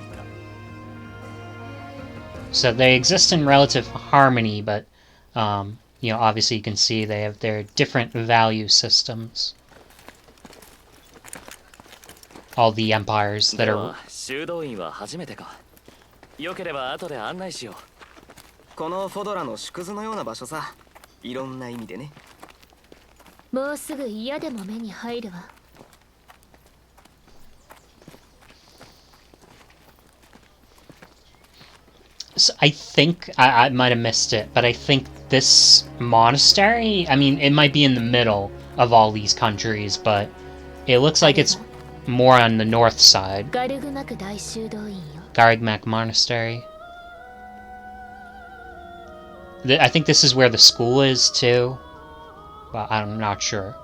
So they exist in relative harmony, but you know, obviously you can see they have their different value systems. All the empires that are... 修道院は初めてか。よければ後で案内しよう。このフォドラの縮図のような場所さ。いろんな意味でね。もうすぐ嫌でも目に入るわ。So I think, I might have missed it, but I think this monastery, I mean, it might be in the middle of all these countries, but it looks like it's more on the north side. ガルグマク大修道院よ。 Garigmak Monastery. I think this is where the school is, too. Well, I'm not sure.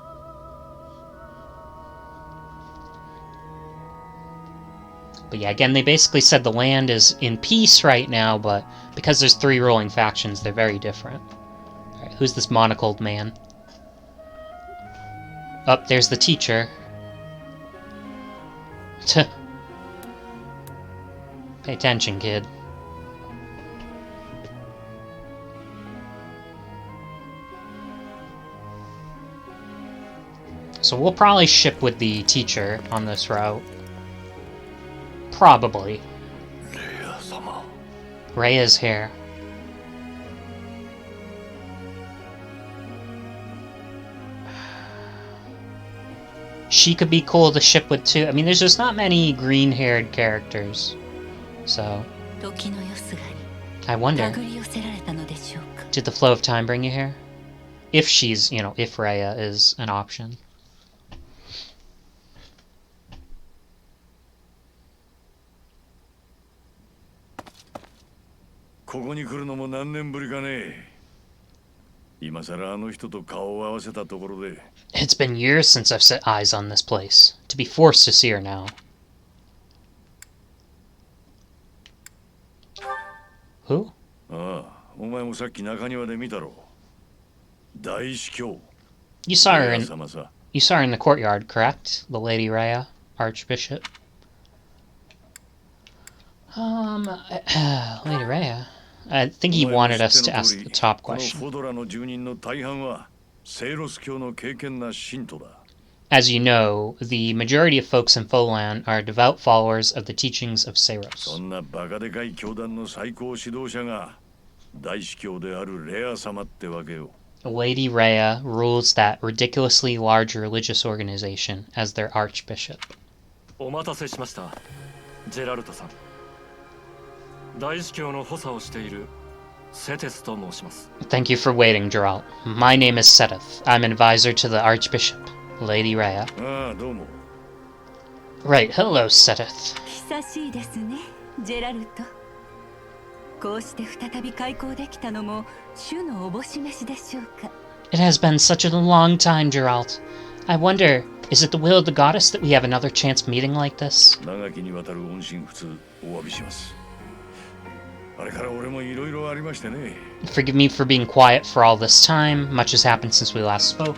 But yeah, again, they basically said the land is in peace right now, but because there's 3 ruling factions, they're very different. Alright, who's this monocled man? Oh, there's the teacher. Pay attention, kid. So we'll probably ship with the teacher on this route. Probably. Rhea's here. She could be cool to ship with too. I mean, there's just not many green-haired characters. So... I wonder, did the flow of time bring you here? If she's, you know, if Rhea is an option. It's been years since I've set eyes on this place. To be forced to see her now. Who? You saw her in the courtyard, correct? The Lady Rhea, Archbishop. Lady Rhea. I think he wanted us to ask the top question. As you know, the majority of folks in Folan are devout followers of the teachings of Seiros. Lady Rhea rules that ridiculously large religious organization as their archbishop. Thank you for waiting, Geralt. My name is Seteth. I'm an advisor to the Archbishop, Lady Rhea. Right, hello, Seteth. It has been such a long time, Geralt. I wonder, is it the will of the goddess that we have another chance meeting like this? Forgive me for being quiet for all this time. Much has happened since we last spoke.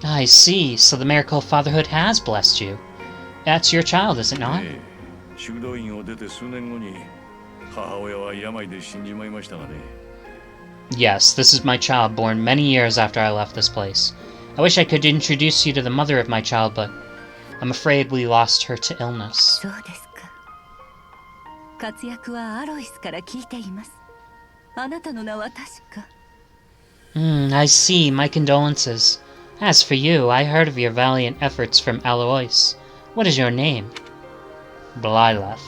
I see, so the miracle of fatherhood has blessed you. That's your child, is it not? Yes, this is my child, born many years after I left this place. I wish I could introduce you to the mother of my child, but I'm afraid we lost her to illness. I see. My condolences. As for you, I heard of your valiant efforts from Alois. What is your name? Blyleth.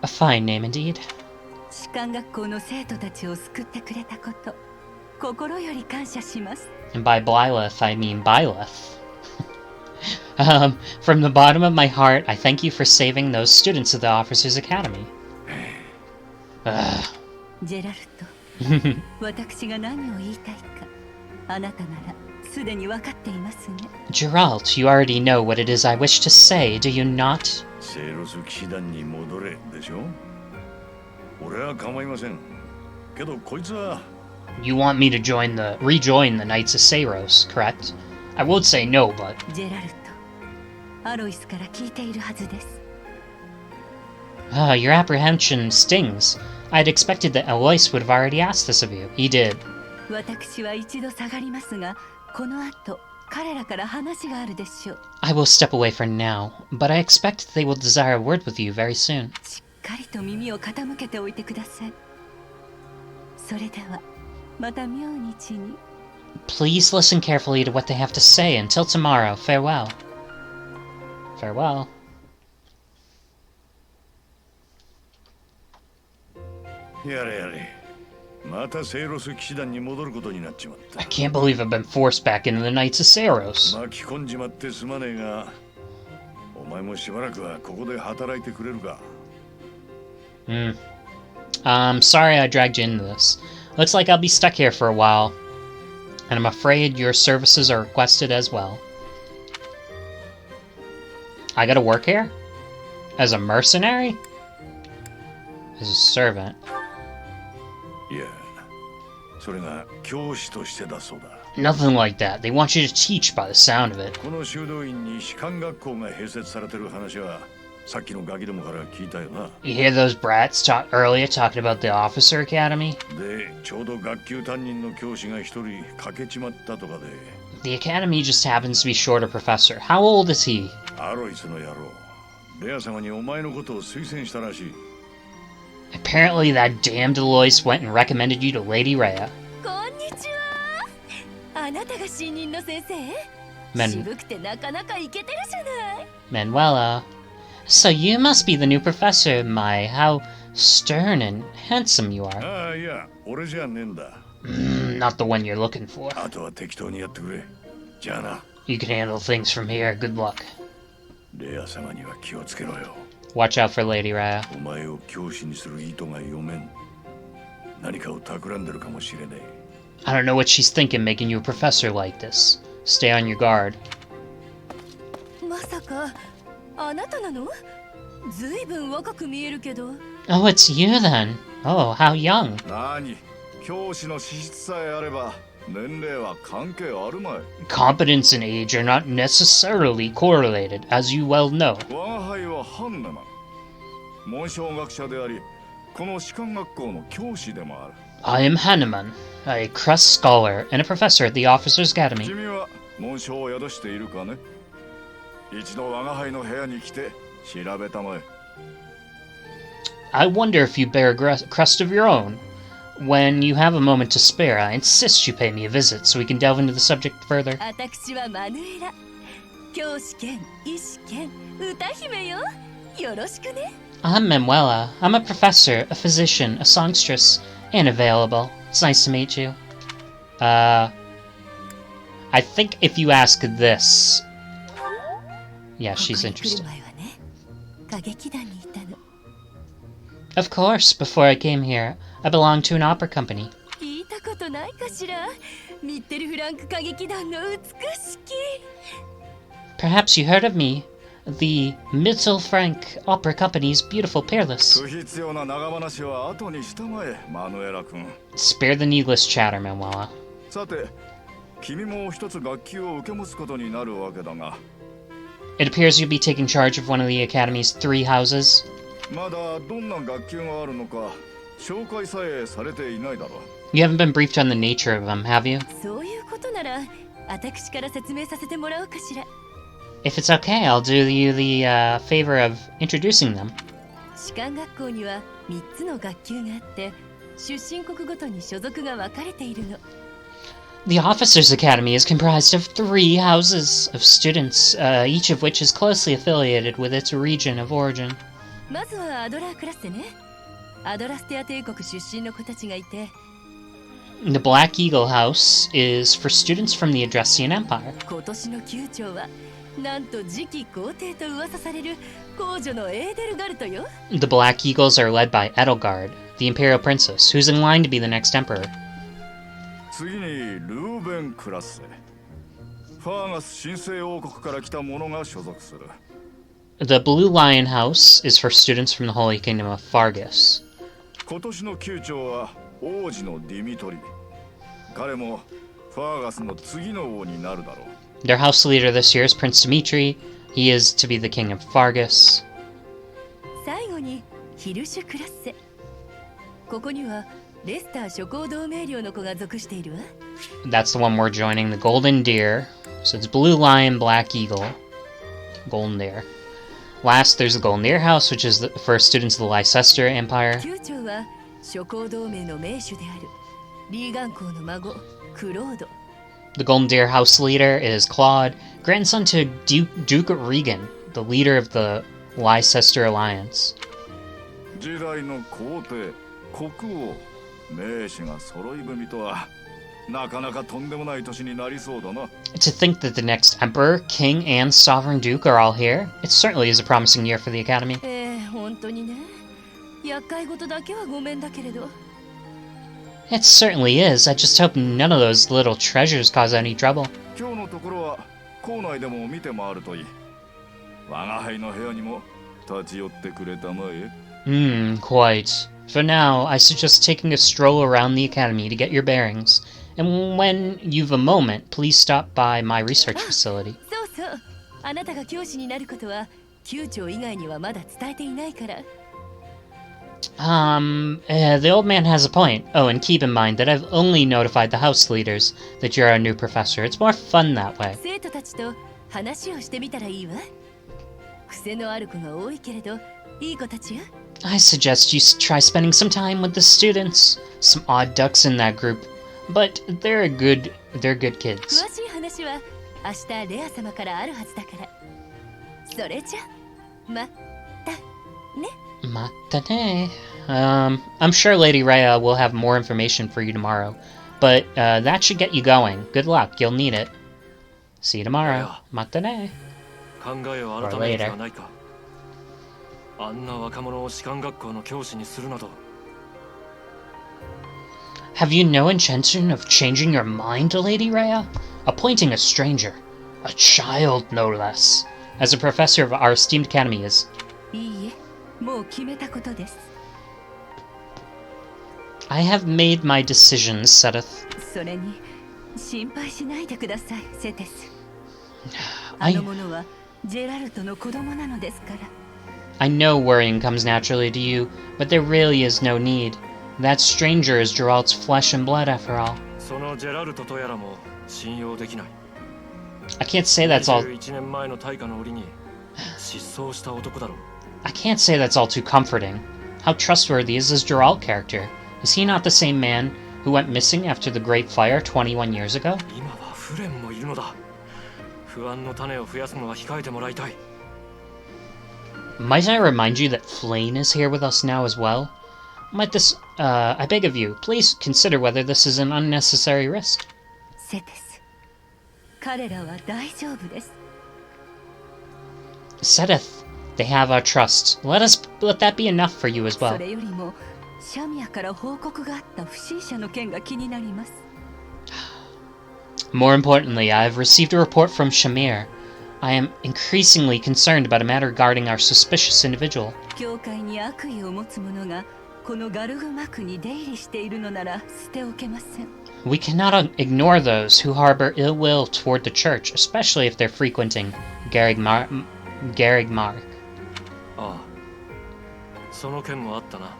A fine name indeed. And by Blyleth, I mean Byleth. From the bottom of my heart, I thank you for saving those students of the Officers Academy. ジェラルト、私が何を言いたいか、あなたならすでに分かっていますね。Geralt, you already know what it is I wish to say, do you not? セイロス騎士団に戻れでしょ。俺は構いません。けどこいつは You want me to rejoin the Knights of Seiros, correct? I would say no, but ジェラルト、アロイスから聞いているはずです。your apprehension stings. I'd expected that Alois would have already asked this of you. He did. 私は一度下がりますが、この後彼らから話があるでしょう。I will step away for now, but I expect they will desire a word with you very soon. しっかりと耳を傾けておいてください。それではまた明日に。Please listen carefully to what they have to say. Until tomorrow, farewell. Farewell. Yare. またセイロス騎士団に戻ることになっちまった。 I can't believe I've been forced back into the Knights of Seiros. 巻き込んじまってすまねえが、お前もしばらくはここで働いてくれるか。I'm sorry I dragged you into this. Looks like I'll be stuck here for a while. And I'm afraid your services are requested as well. I gotta work here? As a mercenary? As a servant? いや、それが教師としてだそうだ。 Nothing like that. They want you to teach by the sound of it. この修道院に士官学校が併設されてる話は、さっきのガキどもから聞いたよな。You hear those brats earlier talking about the Officer Academy? で、ちょうど学級担任の教師が一人欠けちまったとかで。 The Academy just happens to be short a professor. How old is he? アロイスの野郎。レア様にお前のことを推薦したらしい。 Apparently that damned Alois went and recommended you to Lady Rhea. こんにちは。あなたが新任の先生？渋くてなかなかイケてるじゃない。 Manuela. So you must be the new professor. My, how stern and handsome you are. ああ、いや、俺じゃねえんだ。Not the one you're looking for. あとは適当にやってくれ。じゃあな。 You can handle things from here. Good luck. レア様には気をつけろよ。 Watch out for Lady Rhea. お前を教師にする意図が読めん。何かを企んでるかもしれねえ。 I don't know what she's thinking making you a professor like this. Stay on your guard. まさかあなたなの？ずいぶん若く見えるけど。 Oh, it's you then. Oh, how young. 何？教師の資質さえあれば年齢は関係あるまい。 Competence and age are not necessarily correlated, as you well know. 我が輩はハンネマン。紋章学者であり、この士官学校の教師でもある。 I am Hanneman, a crust scholar and a professor at the Officers Academy. 君は紋章を宿しているかね？一度我が輩の部屋に来て調べたまえ。 I wonder if you bear a crust of your own. When you have a moment to spare, I insist you pay me a visit so we can delve into the subject further. 私はマヌエラ。教師兼医師兼歌姫よ。よろしくね。 I'm Manuela. I'm a professor, a physician, a songstress, and available. It's nice to meet you. I think if you ask this... Yeah, she's interested. ここに来る前はね、歌劇団にいたの。 Of course, before I came here, I belonged to an opera company. 聞いたことないかしら。ミッテルフランク歌劇団の美しき。 Perhaps you heard of me. The Mittelfrank Opera Company's beautiful Peerless. 不必要な長話は後にしたまえ、マヌエラ君。 Spare the needless chatter, Manuela. さて、君も一つ学級を受け持つことになるわけだが。 It appears you'll be taking charge of one of the Academy's 3 houses. まだどんな学級があるのか紹介さえされていないだろう。 You haven't been briefed on the nature of them, have you? そういうことなら、私から説明させてもらおうかしら。 If it's okay, I'll do you the favor of introducing them. 士官学校には3つの学級があって、出身国ごとに所属が分かれているの。 The Officers Academy is comprised of 3 houses of students, each of which is closely affiliated with its region of origin. まずはアドラークラスでね。アドラステア帝国出身の子たちがいて、 The Black Eagle House is for students from the Adressian Empire. 今年の級長はなんと次期皇帝と噂される皇女のエーデルガルトよ。 The Black Eagles are led by Edelgard, the Imperial Princess, who's in line to be the next emperor. 次にルーベン・クラッセ。ファーガス神聖王国から来た者が所属する。The Blue Lion House is for students from the Holy Kingdom of Fargus. 今年の宮長は王子のディミトリ。彼もファーガスの次の王になるだろう。Their house leader this year is Prince Dimitri. He is to be the king of Fargus. 最後にヒルシュ・クラッセ。ここにはレスター諸行同盟領の子が属しているわ。 That's the one we're joining, the Golden Deer. So it's Blue Lion, Black Eagle, Golden Deer. Last, there's the Golden Deer House, which is for students of the Leicester Empire. 宮長は諸行同盟の名手であるリーガン公の孫クロード。 The Golden Deer House leader is Claude, grandson to Duke Regan, the leader of the Leicester Alliance. 時代の皇帝、国王、名士が揃い踏みとはなかなかとんでもない年になりそうだな。 To think that the next emperor, king, and sovereign duke are all here, it certainly is a promising year for the academy. 本当にね。厄介事だけはごめんだけれど。 It certainly is. I just hope none of those little treasures cause any trouble. 今日のところは校内でも見て回るといい。我が輩の部屋にも立ち寄ってくれたまえ。Quite. For now, I suggest taking a stroll around the academy to get your bearings. And when you've a moment, please stop by my research facility. そうそう。あなたが教師になることは宮長以外にはまだ伝えていないから。 The old man has a point. Oh, and keep in mind that I've only notified the house leaders that you're a new professor. It's more fun that way. 生徒たちと話をしてみたらいいわ。癖のある子が多いけれど、いい子たちよ。 I suggest you try spending some time with the students. Some odd ducks in that group, but they're good kids. 詳しい話は明日レア様からあるはずだから。それじゃ、またね。 Matane. I'm sure Lady Rhea will have more information for you tomorrow, but that should get you going. Good luck, you'll need it. See you tomorrow. Matane. 考えを改める気はないか。あんな若者を士官学校の教師にするなど。 Have you no intention of changing your mind, Lady Rhea? Appointing a stranger, a child no less, as a professor of our esteemed academy is... いいえ、もう決めたことです。 I have made my decisions, Seth. それに心配しないでください、セテス。あ I の者はジェラルトの子供なのですから。 know worrying comes naturally to you, but there really is no need. That stranger is Geralt's flesh and blood, after all. そのジェラルトとやらも信用できない。 I can't say that's all. 21年前の大火の折に失踪した男だろう。 I can't say that's all too comforting. How trustworthy is this Geralt character? Is he not the same man who went missing after the Great Fire 21 years ago? 今はフレンもいるのだ。不安の種を増やすのは控えてもらいたい。 Might I remind you that Flane is here with us now as well? I beg of you, please consider whether this is an unnecessary risk. セテス、彼らは大丈夫です。 Sedith, they have our trust. Let that be enough for you as そ well. れよりもシャミアから報告があった不審者の件が気になります。 More importantly, I have received a report from Shamir. I am increasingly concerned about a matter regarding our suspicious individual. 教会に悪意を持つ者がこのガルグマ区に出入りしているのなら捨ておけません。 We cannot ignore those who harbor ill will toward the church, especially if they're frequenting Garrigmark. ああ、その件もあったな。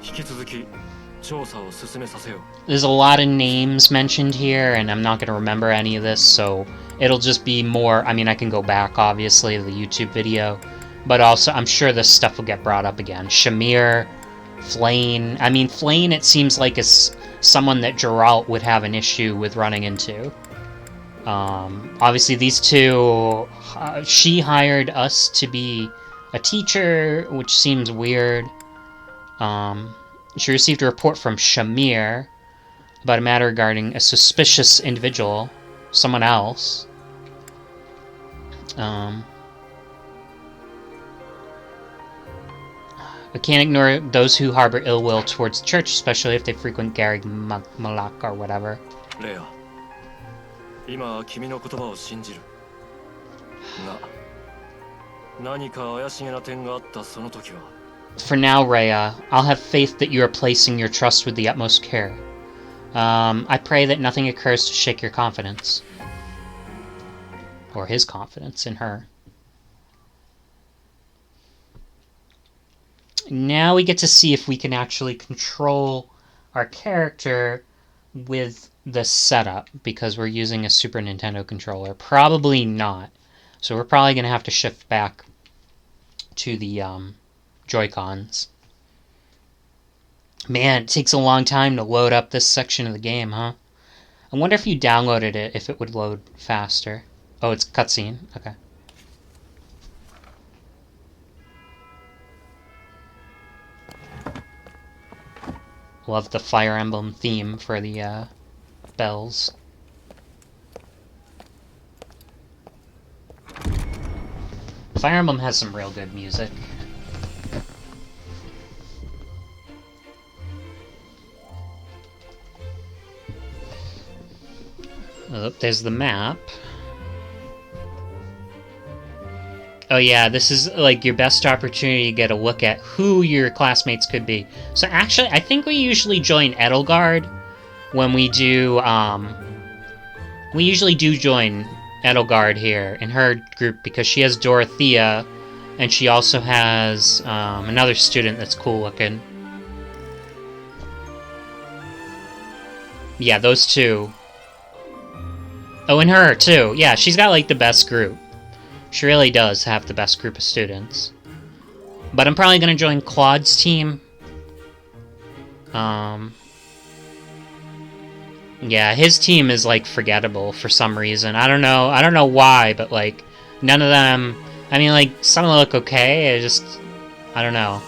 引き続き調査を進めさせよう。 There's a lot of names mentioned here, and I'm not going to remember any of this, so it'll just be more... I mean, I can go back, obviously, to the YouTube video, but also I'm sure this stuff will get brought up again. Shamir, Flane... I mean, Flane, it seems like is someone that Geralt would have an issue with running into. Obviously, these two... she hired us to be a teacher, which seems weird. She received a report from Shamir about a matter regarding a suspicious individual, someone else. We can't ignore those who harbor ill will towards the church, especially if they frequent Garrig Malak or whatever. レア、今は君の言葉を信じる。が、何か怪しげな点があったその時は。For now, Rhea, I'll have faith that you are placing your trust with the utmost care. I pray that nothing occurs to shake your confidence. Or his confidence in her. Now we get to see if we can actually control our character with the setup, because we're using a Super Nintendo controller. Probably not. So we're probably going to have to shift back to the Joy-Cons. Man, it takes a long time to load up this section of the game, huh? I wonder if you downloaded it, if it would load faster. Oh, it's cutscene. Okay. Love the Fire Emblem theme for the bells. Fire Emblem has some real good music. Oh, there's the map. Oh yeah, this is like your best opportunity to get a look at who your classmates could be. So actually, I think we usually join Edelgard when we do, we usually do join Edelgard here in her group because she has Dorothea, and she also has another student that's cool looking. Yeah, those two. Oh, and her too. Yeah, she's got like the best group. She really does have the best group of students. But I'm probably going to join Claude's team. Yeah, his team is, like, forgettable for some reason. I don't know why, but, like, none of them... I mean, like, some of them look okay, I don't know.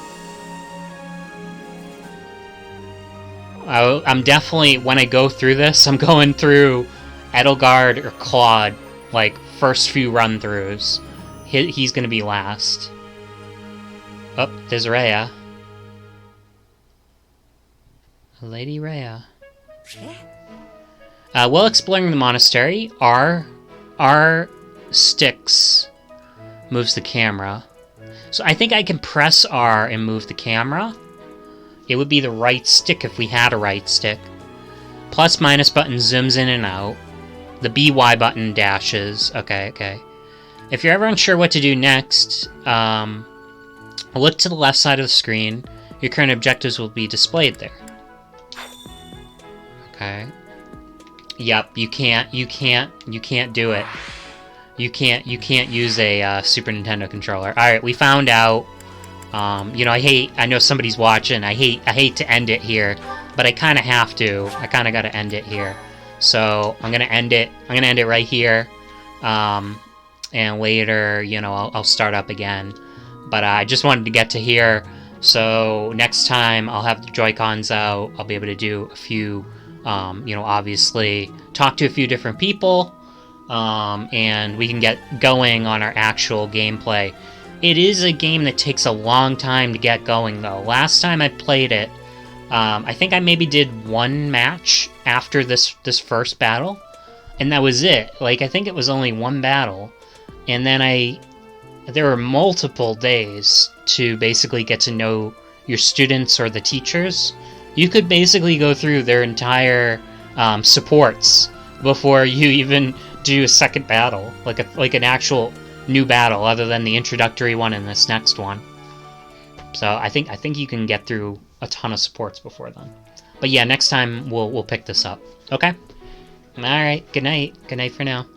I'm definitely, when I go through this, I'm going through Edelgard or Claude, like, first few run-throughs. He's gonna be last. Oh, there's Rhea. Lady Rhea. While exploring the monastery, R sticks moves the camera. So I think I can press R and move the camera. It would be the right stick if we had a right stick. Plus minus button zooms in and out. The BY button dashes. Okay. If you're ever unsure what to do next, look to the left side of the screen. Your current objectives will be displayed there. Okay. Yep, you can't do it. You can't use a Super Nintendo controller. Alright, we found out. You know, I know somebody's watching. I hate to end it here, but I kind of have to. I kind of got to end it here. So I'm gonna end it right here. And later, you know, I'll start up again. But I just wanted to get to here. So next time I'll have the Joy-Cons out. I'll be able to do a few, you know, obviously talk to a few different people. And we can get going on our actual gameplay. It is a game that takes a long time to get going, though. Last time I played it, I think I maybe did one match after this first battle, and that was it. Like, I think it was only one battle, and then there were multiple days to basically get to know your students or the teachers. You could basically go through their entire supports before you even do a second battle, like an actual new battle, other than the introductory one and this next one. So I think you can get through a ton of supports before then. But yeah, next time we'll pick this up. Okay? Alright, good night. Good night for now.